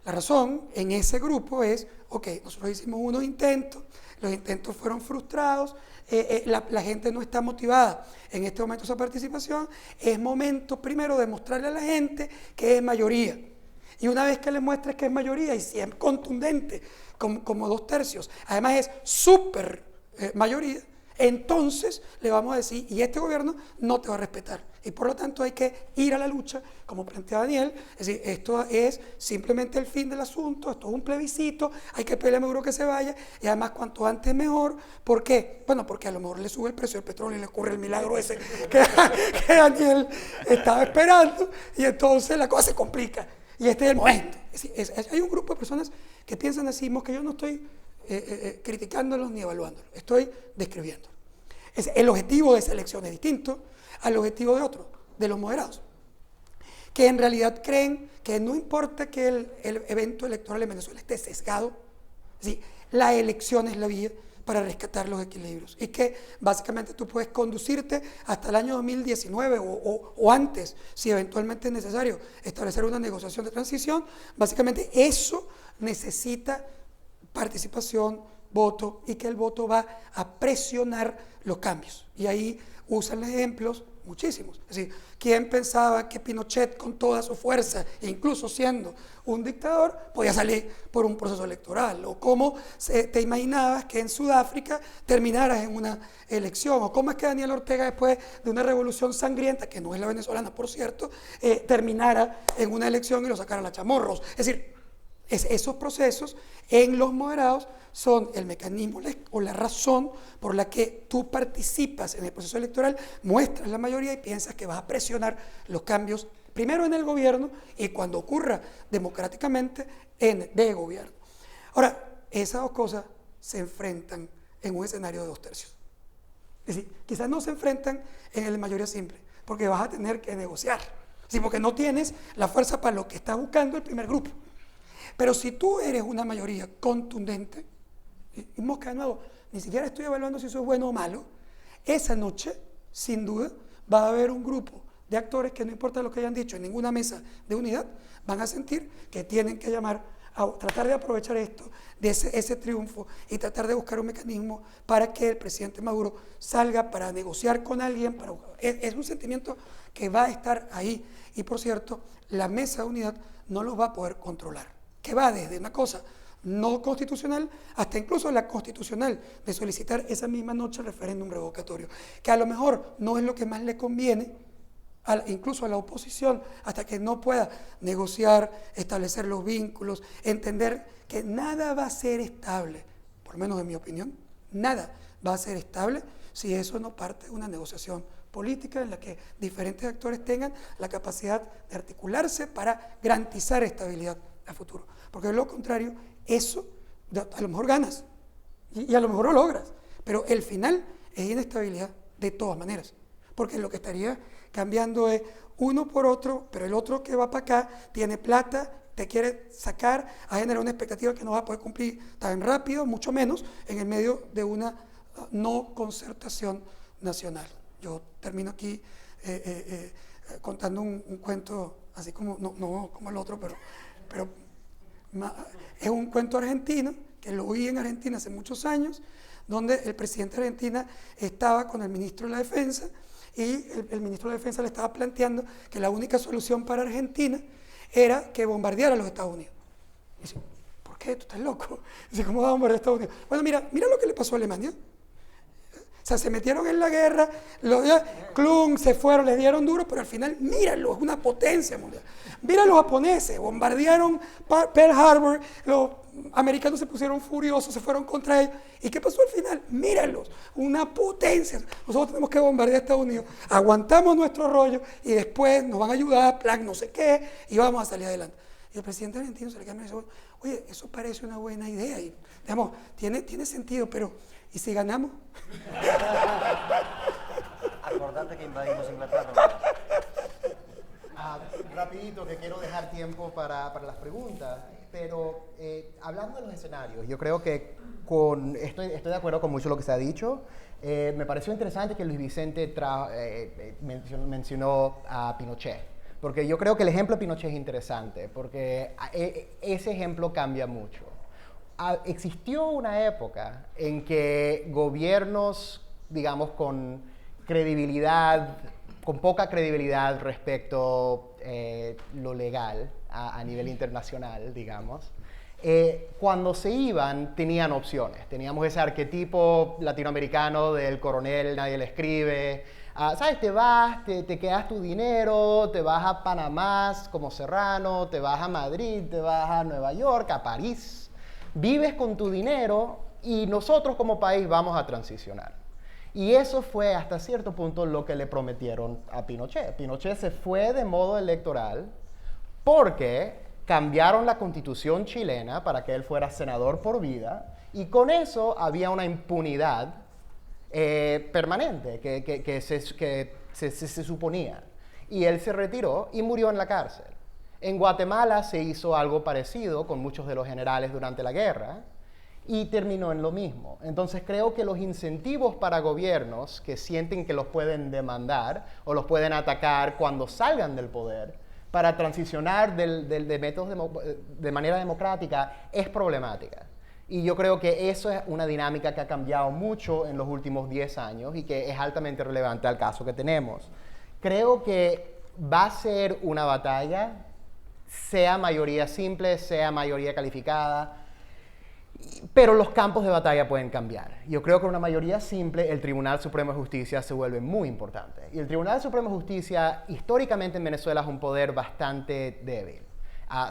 La razón en ese grupo es, ok, nosotros hicimos unos intentos, los intentos fueron frustrados, la gente no está motivada en este momento a esa participación, es momento primero de mostrarle a la gente que es mayoría. Y una vez que le muestres que es mayoría y si es contundente, como 2/3, además es súper mayoría, entonces le vamos a decir, y este gobierno no te va a respetar. Y por lo tanto hay que ir a la lucha, como plantea Daniel, es decir, esto es simplemente el fin del asunto, esto es un plebiscito, hay que pedirle a Maduro que se vaya, y además cuanto antes mejor. ¿Por qué? Bueno, porque a lo mejor le sube el precio del petróleo y le ocurre el milagro ese que Daniel estaba esperando, y entonces la cosa se complica. Y este es el momento. Es decir, hay un grupo de personas que piensan así, que yo no estoy criticándolos ni evaluándolos, estoy describiéndolos. El objetivo de esa elección es distinto al objetivo de otros, de los moderados, que en realidad creen que no importa que el evento electoral en Venezuela esté sesgado, ¿sí? La elección es la vía para rescatar los equilibrios y que básicamente tú puedes conducirte hasta el año 2019 o antes, si eventualmente es necesario establecer una negociación de transición. Básicamente eso necesita participación, voto, y que el voto va a presionar los cambios. Y ahí usan ejemplos muchísimos. Es decir, ¿quién pensaba que Pinochet con toda su fuerza, incluso siendo un dictador, podía salir por un proceso electoral? ¿O cómo te imaginabas que en Sudáfrica terminaras en una elección? ¿O cómo es que Daniel Ortega, después de una revolución sangrienta, que no es la venezolana por cierto, terminara en una elección y lo sacara a chamorros? Es decir, esos procesos en los moderados son el mecanismo o la razón por la que tú participas en el proceso electoral, muestras la mayoría y piensas que vas a presionar los cambios primero en el gobierno y cuando ocurra democráticamente de gobierno. Ahora, esas dos cosas se enfrentan en un escenario de 2/3. Es decir, quizás no se enfrentan en el mayoría simple, porque vas a tener que negociar, ¿sí? Porque no tienes la fuerza para lo que está buscando el primer grupo. Pero si tú eres una mayoría contundente, y mosca de nuevo, ni siquiera estoy evaluando si eso es bueno o malo, esa noche, sin duda, va a haber un grupo de actores que no importa lo que hayan dicho en ninguna mesa de unidad, van a sentir que tienen que llamar a tratar de aprovechar esto, de ese triunfo, y tratar de buscar un mecanismo para que el presidente Maduro salga para negociar con alguien. Es un sentimiento que va a estar ahí. Y por cierto, la mesa de unidad no lo va a poder controlar, que va desde una cosa no constitucional hasta incluso la constitucional, de solicitar esa misma noche el referéndum revocatorio, que a lo mejor no es lo que más le conviene, incluso a la oposición, hasta que no pueda negociar, establecer los vínculos, entender que nada va a ser estable, por lo menos en mi opinión, nada va a ser estable si eso no parte de una negociación política en la que diferentes actores tengan la capacidad de articularse para garantizar estabilidad a futuro. Porque de lo contrario, eso a lo mejor ganas y a lo mejor lo logras, pero el final es inestabilidad de todas maneras, porque lo que estaría cambiando es uno por otro, pero el otro que va para acá tiene plata, te quiere sacar, a generar una expectativa que no va a poder cumplir tan rápido, mucho menos en el medio de una no concertación nacional. Yo termino aquí contando un cuento, así como, no como el otro, pero es un cuento argentino, que lo oí en Argentina hace muchos años, donde el presidente de Argentina estaba con el ministro de la Defensa y el ministro de la Defensa le estaba planteando que la única solución para Argentina era que bombardeara a los Estados Unidos. Y dice, ¿por qué? ¿Tú estás loco? Dice, ¿cómo va a bombardear a Estados Unidos? Bueno, mira lo que le pasó a Alemania. sea, se metieron en la guerra, Klum, se fueron, les dieron duro, pero al final, míralo, es una potencia mundial. Mira los japoneses, bombardearon Pearl Harbor, los americanos se pusieron furiosos, se fueron contra ellos. ¿Y qué pasó al final? Míralos, una potencia. Nosotros tenemos que bombardear a Estados Unidos, aguantamos nuestro rollo y después nos van a ayudar, plan no sé qué, y vamos a salir adelante. Y el presidente argentino se le queda y dice, oye, eso parece una buena idea, y digamos, tiene sentido, pero ¿y si ganamos?
Acordate que invadimos Inglaterra.
Rapidito, que quiero dejar tiempo para las preguntas, pero hablando de los escenarios, yo creo que estoy de acuerdo con mucho de lo que se ha dicho. Me pareció interesante que Luis Vicente mencionó a Pinochet, porque yo creo que el ejemplo de Pinochet es interesante, porque ese ejemplo cambia mucho. Existió una época en que gobiernos, digamos, con poca credibilidad respecto lo legal a nivel internacional, digamos, cuando se iban tenían opciones. Teníamos ese arquetipo latinoamericano del coronel, nadie le escribe. ¿Sabes? Te vas, te quedas tu dinero, te vas a Panamá como Serrano, te vas a Madrid, te vas a Nueva York, a París. Vives con tu dinero y nosotros como país vamos a transicionar. Y eso fue hasta cierto punto lo que le prometieron a Pinochet. Pinochet se fue de modo electoral porque cambiaron la constitución chilena para que él fuera senador por vida y con eso había una impunidad permanente que se suponía. Y él se retiró y murió en la cárcel. En Guatemala se hizo algo parecido con muchos de los generales durante la guerra y terminó en lo mismo. Entonces creo que los incentivos para gobiernos que sienten que los pueden demandar o los pueden atacar cuando salgan del poder para transicionar de métodos de manera democrática es problemática. Y yo creo que eso es una dinámica que ha cambiado mucho en los últimos 10 años y que es altamente relevante al caso que tenemos. Creo que va a ser una batalla, sea mayoría simple, sea mayoría calificada, pero los campos de batalla pueden cambiar. Yo creo que con una mayoría simple el Tribunal Supremo de Justicia se vuelve muy importante. Y el Tribunal Supremo de Justicia históricamente en Venezuela es un poder bastante débil.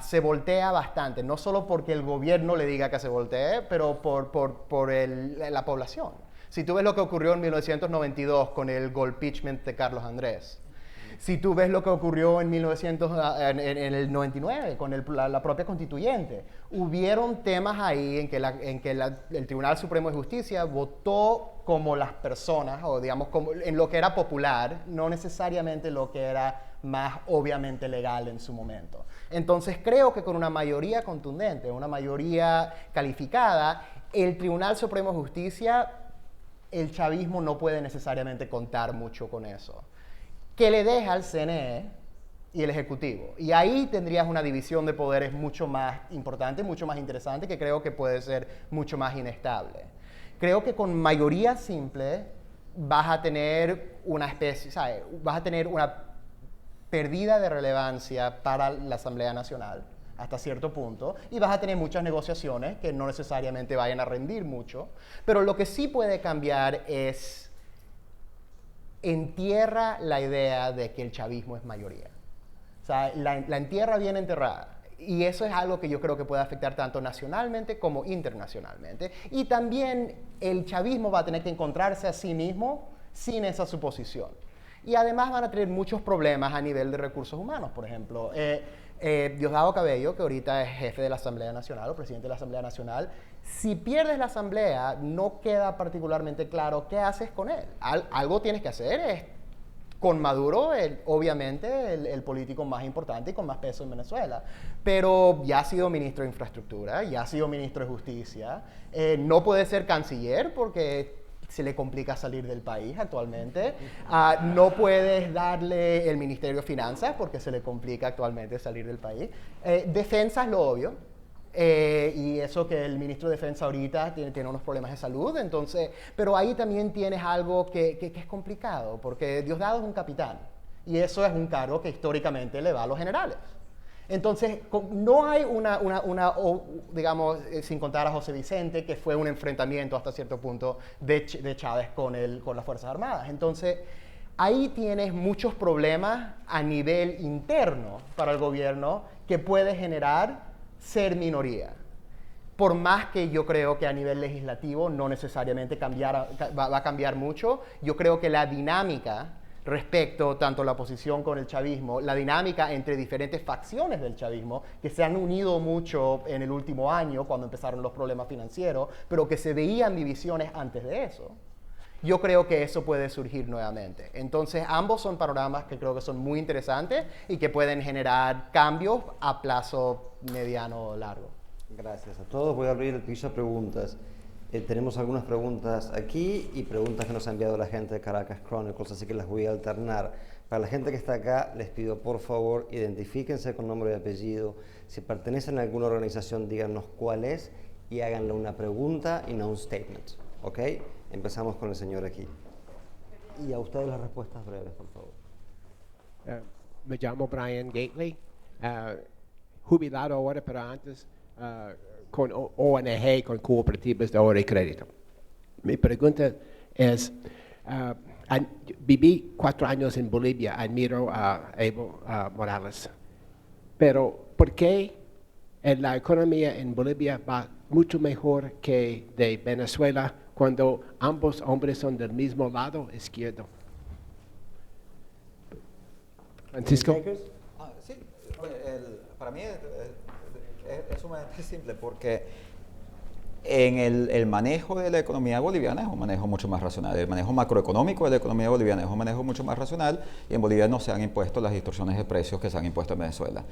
Se voltea bastante, no solo porque el gobierno le diga que se voltee, pero por la población. Si tú ves lo que ocurrió en 1992 con el golpeachment de Carlos Andrés, si tú ves lo que ocurrió en el 99 con la propia constituyente, hubieron temas ahí en que el Tribunal Supremo de Justicia votó como las personas, o digamos como en lo que era popular, no necesariamente lo que era más obviamente legal en su momento. Entonces creo que con una mayoría contundente, una mayoría calificada, el Tribunal Supremo de Justicia, el chavismo no puede necesariamente contar mucho con eso. Que le deja al CNE y el Ejecutivo. Y ahí tendrías una división de poderes mucho más importante, mucho más interesante, que creo que puede ser mucho más inestable. Creo que con mayoría simple vas a tener una especie, ¿sabes? Vas a tener una pérdida de relevancia para la Asamblea Nacional hasta cierto punto y vas a tener muchas negociaciones que no necesariamente vayan a rendir mucho, pero lo que sí puede cambiar es entierra la idea de que el chavismo es mayoría. O sea, la entierra bien enterrada. Y eso es algo que yo creo que puede afectar tanto nacionalmente como internacionalmente. Y también el chavismo va a tener que encontrarse a sí mismo sin esa suposición. Y además van a tener muchos problemas a nivel de recursos humanos. Por ejemplo, Diosdado Cabello, que ahorita es jefe de la Asamblea Nacional o presidente de la Asamblea Nacional, si pierdes la Asamblea, no queda particularmente claro qué haces con él. Algo tienes que hacer. Con Maduro, obviamente, el político más importante y con más peso en Venezuela. Pero ya ha sido ministro de Infraestructura, ya ha sido ministro de Justicia. No puede ser canciller porque se le complica salir del país actualmente. No puedes darle el Ministerio de Finanzas porque se le complica actualmente salir del país. Defensa es lo obvio. Y eso que el ministro de Defensa ahorita tiene unos problemas de salud, entonces, pero ahí también tienes algo que es complicado, porque Diosdado es un capitán, y eso es un cargo que históricamente le va a los generales. Entonces, no hay digamos, sin contar a José Vicente, que fue un enfrentamiento hasta cierto punto de Chávez con las Fuerzas Armadas. Entonces, ahí tienes muchos problemas a nivel interno para el gobierno que puede generar ser minoría. Por más que yo creo que a nivel legislativo no necesariamente va a cambiar mucho, yo creo que la dinámica respecto tanto la oposición con el chavismo, la dinámica entre diferentes facciones del chavismo, que se han unido mucho en el último año cuando empezaron los problemas financieros, pero que se veían divisiones antes de eso. Yo creo que eso puede surgir nuevamente. Entonces, ambos son panoramas que creo que son muy interesantes y que pueden generar cambios a plazo mediano o largo.
Gracias a todos. Voy a abrir el piso a preguntas. Tenemos algunas preguntas aquí y preguntas que nos ha enviado la gente de Caracas Chronicles, así que las voy a alternar. Para la gente que está acá, les pido por favor, identifíquense con nombre y apellido. Si pertenecen a alguna organización, díganos cuál es y háganle una pregunta y no un statement. ¿Ok? Empezamos con el señor aquí. Y a ustedes las respuestas breves, por favor.
Me llamo Brian Gately, jubilado ahora, pero antes con ONG, con cooperativas de ahorro y crédito. Mi pregunta es, viví 4 años en Bolivia, admiro a Evo Morales, pero ¿por qué la economía en Bolivia va mucho mejor que de Venezuela cuando ambos hombres son del mismo lado izquierdo? Francisco.
Sí, para mí es sumamente simple porque en el manejo de la economía boliviana es un manejo mucho más racional. El manejo macroeconómico de la economía boliviana es un manejo mucho más racional y en Bolivia no se han impuesto las distorsiones de precios que se han impuesto en Venezuela.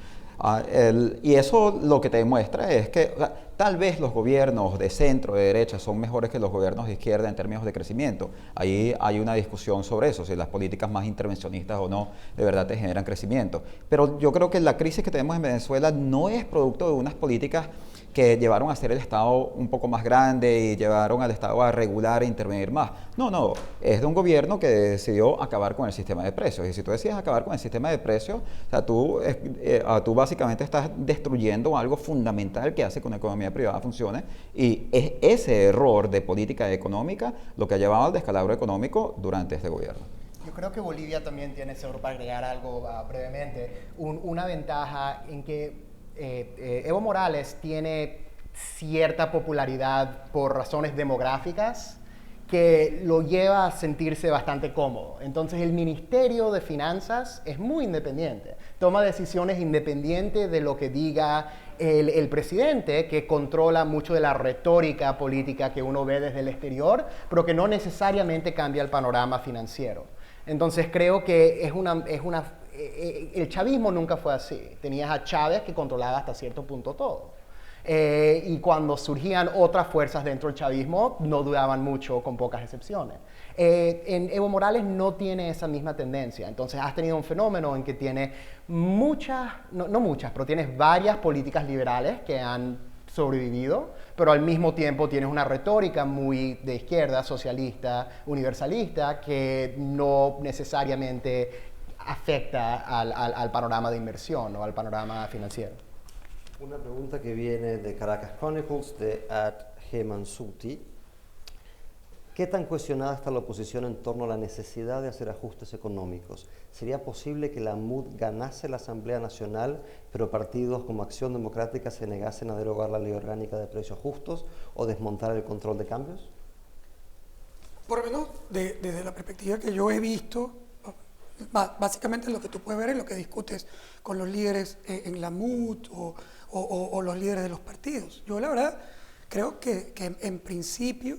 Y eso lo que te demuestra es que tal vez los gobiernos de centro, de derecha, son mejores que los gobiernos de izquierda en términos de crecimiento. Ahí hay una discusión sobre eso, si las políticas más intervencionistas o no de verdad te generan crecimiento. Pero yo creo que la crisis que tenemos en Venezuela no es producto de unas políticas que llevaron a hacer el Estado un poco más grande y llevaron al Estado a regular e intervenir más. No, es de un gobierno que decidió acabar con el sistema de precios. Y si tú decides acabar con el sistema de precios, o sea, tú básicamente estás destruyendo algo fundamental que hace que una economía privada funcione. Y es ese error de política económica lo que ha llevado al descalabro económico durante este gobierno.
Yo creo que Bolivia también tiene, solo para agregar algo brevemente, una ventaja en que Evo Morales tiene cierta popularidad por razones demográficas que lo lleva a sentirse bastante cómodo. Entonces el Ministerio de Finanzas es muy independiente, toma decisiones independientes de lo que diga el presidente, que controla mucho de la retórica política que uno ve desde el exterior, pero que no necesariamente cambia el panorama financiero. Entonces creo que el chavismo nunca fue así. Tenías a Chávez que controlaba hasta cierto punto todo. Y cuando surgían otras fuerzas dentro del chavismo, no duraban mucho, con pocas excepciones. En Evo Morales no tiene esa misma tendencia. Entonces has tenido un fenómeno en que tiene no muchas, pero tienes varias políticas liberales que han sobrevivido, pero al mismo tiempo tienes una retórica muy de izquierda, socialista, universalista, que no necesariamente afecta al panorama de inversión o al panorama financiero.
Una pregunta que viene de Caracas Chronicles, de @gmansuti. ¿Qué tan cuestionada está la oposición en torno a la necesidad de hacer ajustes económicos? ¿Sería posible que la MUD ganase la Asamblea Nacional, pero partidos como Acción Democrática se negasen a derogar la Ley Orgánica de Precios Justos o desmontar el control de cambios?
Por lo menos desde la perspectiva que yo he visto, básicamente lo que tú puedes ver es lo que discutes con los líderes en la MUD o los líderes de los partidos. Yo la verdad creo que en principio,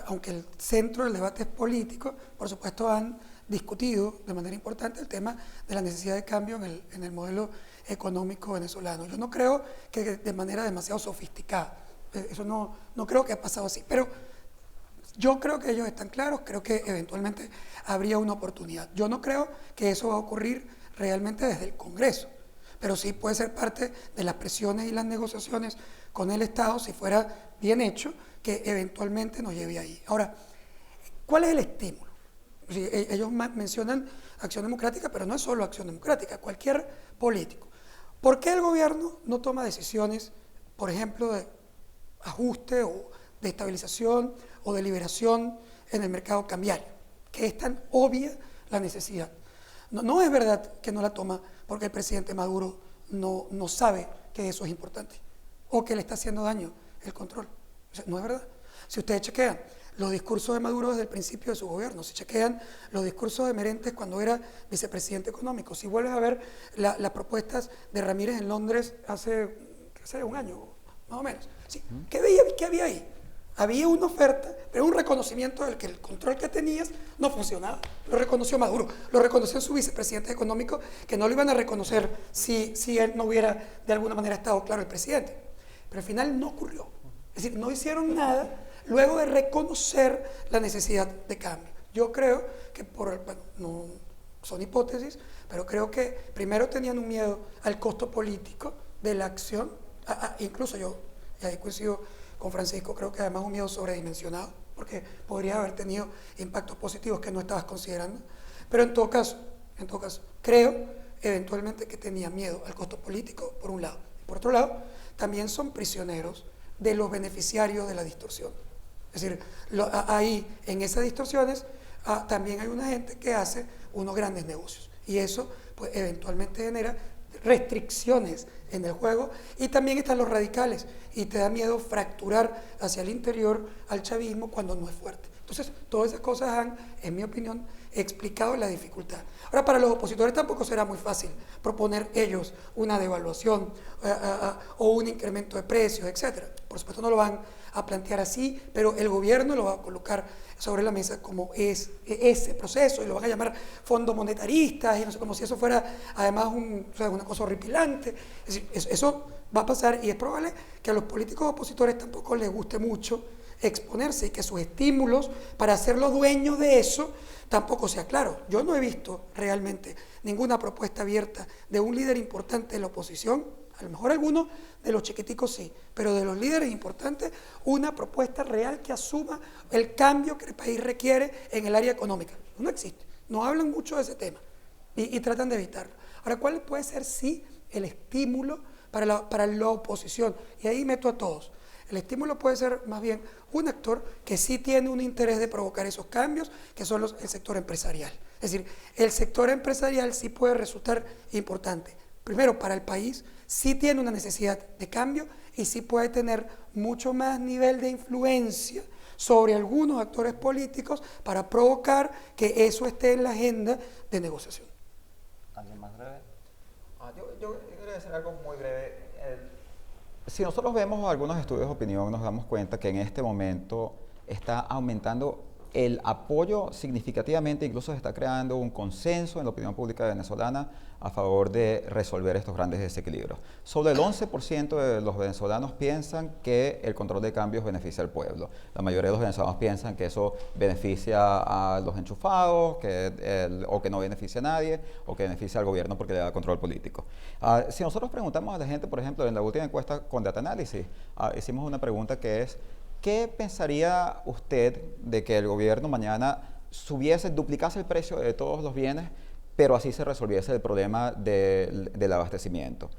aunque el centro del debate es político, por supuesto han discutido de manera importante el tema de la necesidad de cambio en el modelo económico venezolano. Yo no creo que de manera demasiado sofisticada, eso no creo que ha pasado así, pero yo creo que ellos están claros, creo que eventualmente habría una oportunidad. Yo no creo que eso va a ocurrir realmente desde el Congreso, pero sí puede ser parte de las presiones y las negociaciones con el Estado, si fuera bien hecho, que eventualmente nos lleve ahí. Ahora, ¿cuál es el estímulo? Ellos mencionan Acción Democrática, pero no es solo Acción Democrática, cualquier político. ¿Por qué el gobierno no toma decisiones, por ejemplo, de ajuste o de estabilización o de liberación en el mercado cambiario? Que es tan obvia la necesidad. No es verdad que no la toma porque el presidente Maduro no sabe que eso es importante o que le está haciendo daño el control. O sea, no es verdad. Si ustedes chequean los discursos de Maduro desde el principio de su gobierno, si chequean los discursos de Merentes cuando era vicepresidente económico, si vuelves a ver las propuestas de Ramírez en Londres hace un año, más o menos, sí, ¿qué había ahí? Había una oferta, pero un reconocimiento del que el control que tenías no funcionaba. Lo reconoció Maduro, lo reconoció su vicepresidente económico, que no lo iban a reconocer si él no hubiera de alguna manera estado claro el presidente. Pero al final no ocurrió. Es decir, no hicieron nada luego de reconocer la necesidad de cambio. Yo creo que no son hipótesis, pero creo que primero tenían un miedo al costo político de la acción, incluso yo, y ahí coincido con Francisco, creo que además un miedo sobredimensionado, porque podría haber tenido impactos positivos que no estabas considerando, pero en todo caso, creo eventualmente que tenía miedo al costo político, por un lado. Por otro lado, también son prisioneros de los beneficiarios de la distorsión. Es decir, ahí en esas distorsiones también hay una gente que hace unos grandes negocios y eso pues eventualmente genera restricciones en el juego, y también están los radicales y te da miedo fracturar hacia el interior al chavismo cuando no es fuerte. Entonces, todas esas cosas han, en mi opinión, explicado la dificultad. Ahora, para los opositores tampoco será muy fácil proponer ellos una devaluación o un incremento de precios, etc. Por supuesto no lo van a plantear así, pero el gobierno lo va a colocar sobre la mesa como es ese proceso, y lo van a llamar fondos monetaristas, y no sé, como si eso fuera además una cosa horripilante. Es decir, eso va a pasar, y es probable que a los políticos opositores tampoco les guste mucho exponerse y que sus estímulos para hacerlos dueños de eso tampoco sea claro. Yo no he visto realmente ninguna propuesta abierta de un líder importante de la oposición, a lo mejor algunos de los chiquiticos sí, pero de los líderes importantes, una propuesta real que asuma el cambio que el país requiere en el área económica. No existe, no hablan mucho de ese tema y tratan de evitarlo. Ahora, ¿cuál puede ser sí el estímulo para la oposición? Y ahí meto a todos. El estímulo puede ser más bien un actor que sí tiene un interés de provocar esos cambios, que son el sector empresarial. Es decir, el sector empresarial sí puede resultar importante. Primero, para el país, sí tiene una necesidad de cambio y sí puede tener mucho más nivel de influencia sobre algunos actores políticos para provocar que eso esté en la agenda de negociación.
¿Alguien más breve? Yo quería decir algo muy breve. Si nosotros vemos algunos estudios de opinión, nos damos cuenta que en este momento está aumentando el apoyo significativamente, incluso se está creando un consenso en la opinión pública venezolana a favor de resolver estos grandes desequilibrios. Solo el 11% de los venezolanos piensan que el control de cambios beneficia al pueblo. La mayoría de los venezolanos piensan que eso beneficia a los enchufados, o que no beneficia a nadie, o que beneficia al gobierno porque le da control político. Si nosotros preguntamos a la gente, por ejemplo, en la última encuesta con Data Analysis, hicimos una pregunta que es: ¿qué pensaría usted de que el gobierno mañana duplicase el precio de todos los bienes, pero así se resolviese el problema del abastecimiento?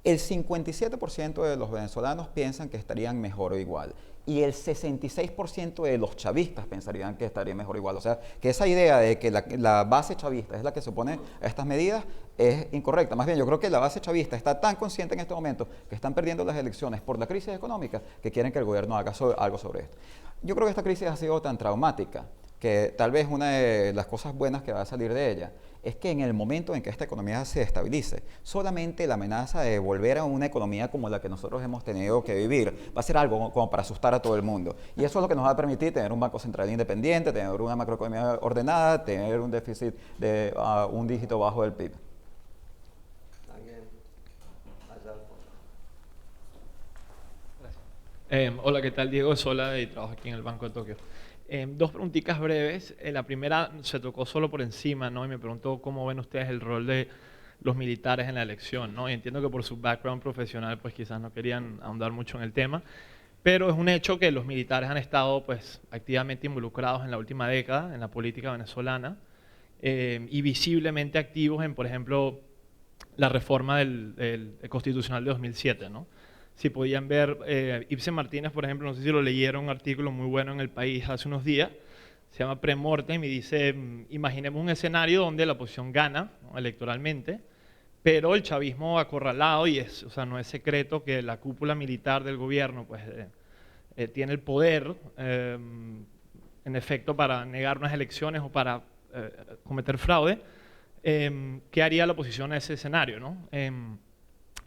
El 57% de los venezolanos piensan que estarían mejor o igual, y el 66% de los chavistas pensarían que estarían mejor o igual. O sea, que esa idea de que la base chavista es la que se opone a estas medidas es incorrecta. Más bien, yo creo que la base chavista está tan consciente en este momento que están perdiendo las elecciones por la crisis económica que quieren que el gobierno haga algo sobre esto. Yo creo que esta crisis ha sido tan traumática que tal vez una de las cosas buenas que va a salir de ella es que en el momento en que esta economía se estabilice, solamente la amenaza de volver a una economía como la que nosotros hemos tenido que vivir va a ser algo como para asustar a todo el mundo. Y eso es lo que nos va a permitir tener un Banco Central independiente, tener una macroeconomía ordenada, tener un déficit de un dígito bajo del PIB.
Hola, ¿qué tal? Diego Sola y trabajo aquí en el Banco de Tokio. Dos preguntitas breves. La primera se tocó solo por encima, ¿no? Y me preguntó cómo ven ustedes el rol de los militares en la elección, ¿no? Y entiendo que por su background profesional, pues quizás no querían ahondar mucho en el tema, pero es un hecho que los militares han estado, pues, activamente involucrados en la última década en la política venezolana y visiblemente activos en, por ejemplo, la reforma del constitucional de 2007, ¿no? Si podían ver, Ibsen Martínez, por ejemplo, no sé si lo leyeron, un artículo muy bueno en El País hace unos días, se llama Premortem y dice, imaginemos un escenario donde la oposición gana, ¿no?, electoralmente, pero el chavismo acorralado, y o sea, no es secreto que la cúpula militar del gobierno pues, tiene el poder, en efecto, para negar unas elecciones o para cometer fraude. ¿Qué haría la oposición en ese escenario, ¿no? En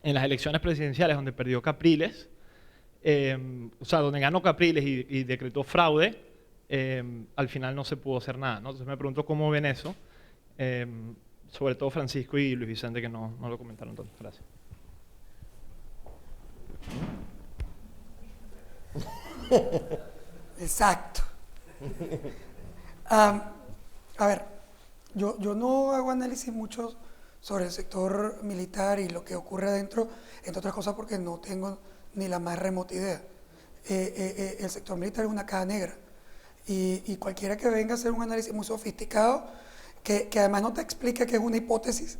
las elecciones presidenciales donde perdió Capriles, o sea, donde ganó Capriles y decretó fraude, al final no se pudo hacer nada, ¿no? Entonces me pregunto cómo ven eso, sobre todo Francisco y Luis Vicente, que no lo comentaron tanto. Gracias.
Exacto. A ver, yo no hago análisis mucho sobre el sector militar y lo que ocurre adentro, entre otras cosas porque no tengo ni la más remota idea. El sector militar es una caja negra y cualquiera que venga a hacer un análisis muy sofisticado, que además no te explique que es una hipótesis,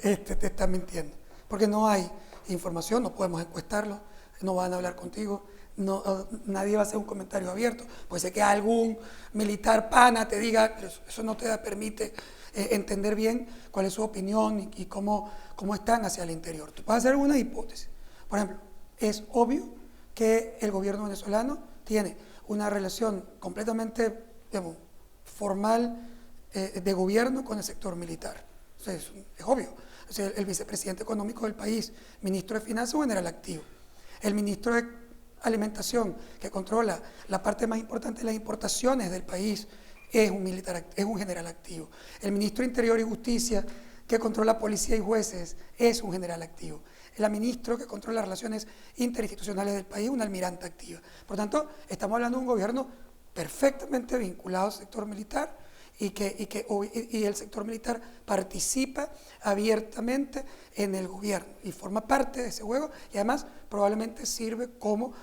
te está mintiendo. Porque no hay información, no podemos encuestarlo, no van a hablar contigo, nadie va a hacer un comentario abierto. Puede ser que algún militar pana te diga, eso no te permite entender bien cuál es su opinión y cómo están hacia el interior. Tú puedes hacer una hipótesis. Por ejemplo, es obvio que el gobierno venezolano tiene una relación completamente, digamos, formal de gobierno con el sector militar. O sea, es obvio. O sea, el vicepresidente económico del país, ministro de Finanzas, es un general activo. El ministro de Alimentación, que controla la parte más importante de las importaciones del país, es un general activo. El ministro de Interior y Justicia, que controla policía y jueces, es un general activo. El ministro que controla las relaciones interinstitucionales del país, una almirante activa. Por tanto, estamos hablando de un gobierno perfectamente vinculado al sector militar y el sector militar participa abiertamente en el gobierno y forma parte de ese juego y además probablemente sirve como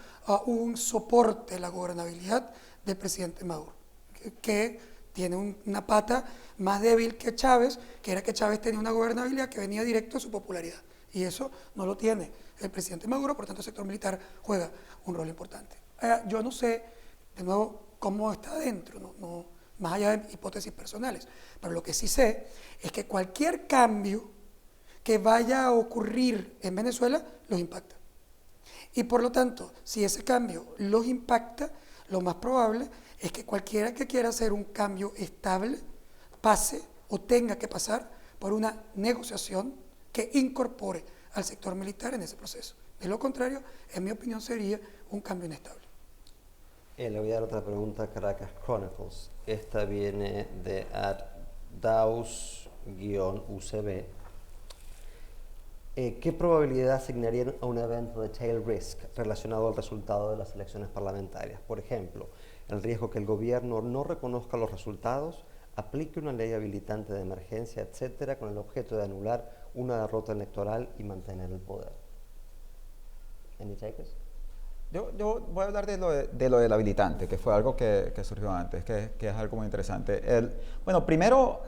un soporte de la gobernabilidad del presidente Maduro, que tiene una pata más débil que Chávez, que era que Chávez tenía una gobernabilidad que venía directo de su popularidad. Y eso no lo tiene el presidente Maduro, por tanto el sector militar juega un rol importante. Yo no sé, de nuevo, cómo está adentro, más allá de hipótesis personales, pero lo que sí sé es que cualquier cambio que vaya a ocurrir en Venezuela los impacta. Y por lo tanto, si ese cambio los impacta, lo más probable es que cualquiera que quiera hacer un cambio estable pase o tenga que pasar por una negociación que incorpore al sector militar en ese proceso. De lo contrario, en mi opinión, sería un cambio inestable.
Le voy a dar otra pregunta a Caracas Chronicles. Esta viene de @daus_ucb. ¿Qué probabilidad asignarían a un evento de tail risk relacionado al resultado de las elecciones parlamentarias? Por ejemplo, el riesgo que el gobierno no reconozca los resultados, aplique una ley habilitante de emergencia, etcétera, con el objeto de anular una derrota electoral y mantener el poder. ¿Any takers?
Yo voy a hablar de lo del habilitante, que fue algo que surgió antes, que es algo muy interesante. Bueno, primero,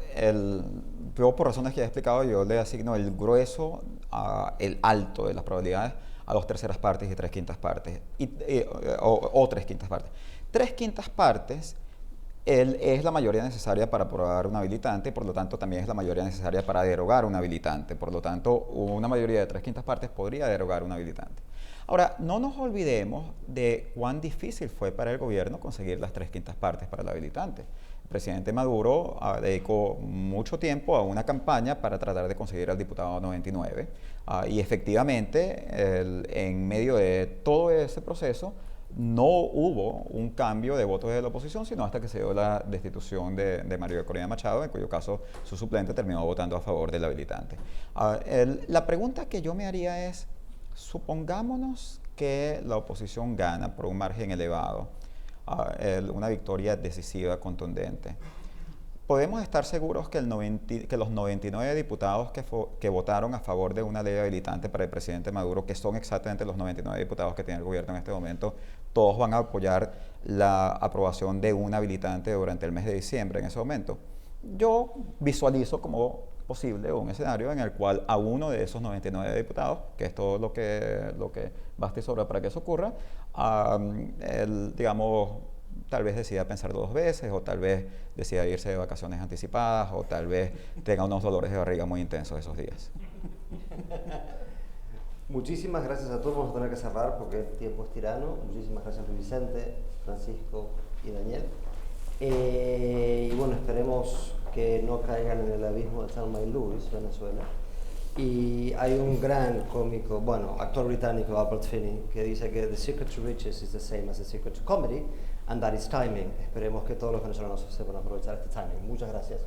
yo por razones que he explicado, yo le asigno el grueso, el alto de las probabilidades a 2/3 partes y 3/5 partes, o 3/5 partes. 3/5 partes es la mayoría necesaria para aprobar un habilitante, por lo tanto también es la mayoría necesaria para derogar un habilitante. Por lo tanto, una mayoría de 3/5 partes podría derogar un habilitante. Ahora, no nos olvidemos de cuán difícil fue para el gobierno conseguir las 3/5 partes para el habilitante. El presidente Maduro dedicó mucho tiempo a una campaña para tratar de conseguir al diputado 99 y efectivamente en medio de todo ese proceso no hubo un cambio de votos de la oposición, sino hasta que se dio la destitución de Mario Corina Machado, en cuyo caso su suplente terminó votando a favor del habilitante. La pregunta que yo me haría es, supongámonos que la oposición gana por un margen elevado, una victoria decisiva, contundente. ¿Podemos estar seguros que los 99 diputados que votaron a favor de una ley habilitante para el presidente Maduro, que son exactamente los 99 diputados que tiene el gobierno en este momento, todos van a apoyar la aprobación de un habilitante durante el mes de diciembre en ese momento? Yo visualizo como posible o un escenario en el cual a uno de esos 99 diputados, que es todo lo que basta y sobra para que eso ocurra, él, digamos, tal vez decida pensar 2 veces, o tal vez decida irse de vacaciones anticipadas, o tal vez tenga unos dolores de barriga muy intensos esos días.
Muchísimas gracias a todos. Vamos a tener que cerrar porque el tiempo es tirano. Muchísimas gracias Luis Vicente, Francisco y Daniel. Y bueno, esperemos que no caigan en el abismo de Thelma y Louise, Venezuela. Y hay un gran cómico, bueno, actor británico, Albert Finney, que dice que the secret to riches is the same as the secret to comedy, and that is timing. Esperemos que todos los venezolanos sepan aprovechar este timing. Muchas gracias.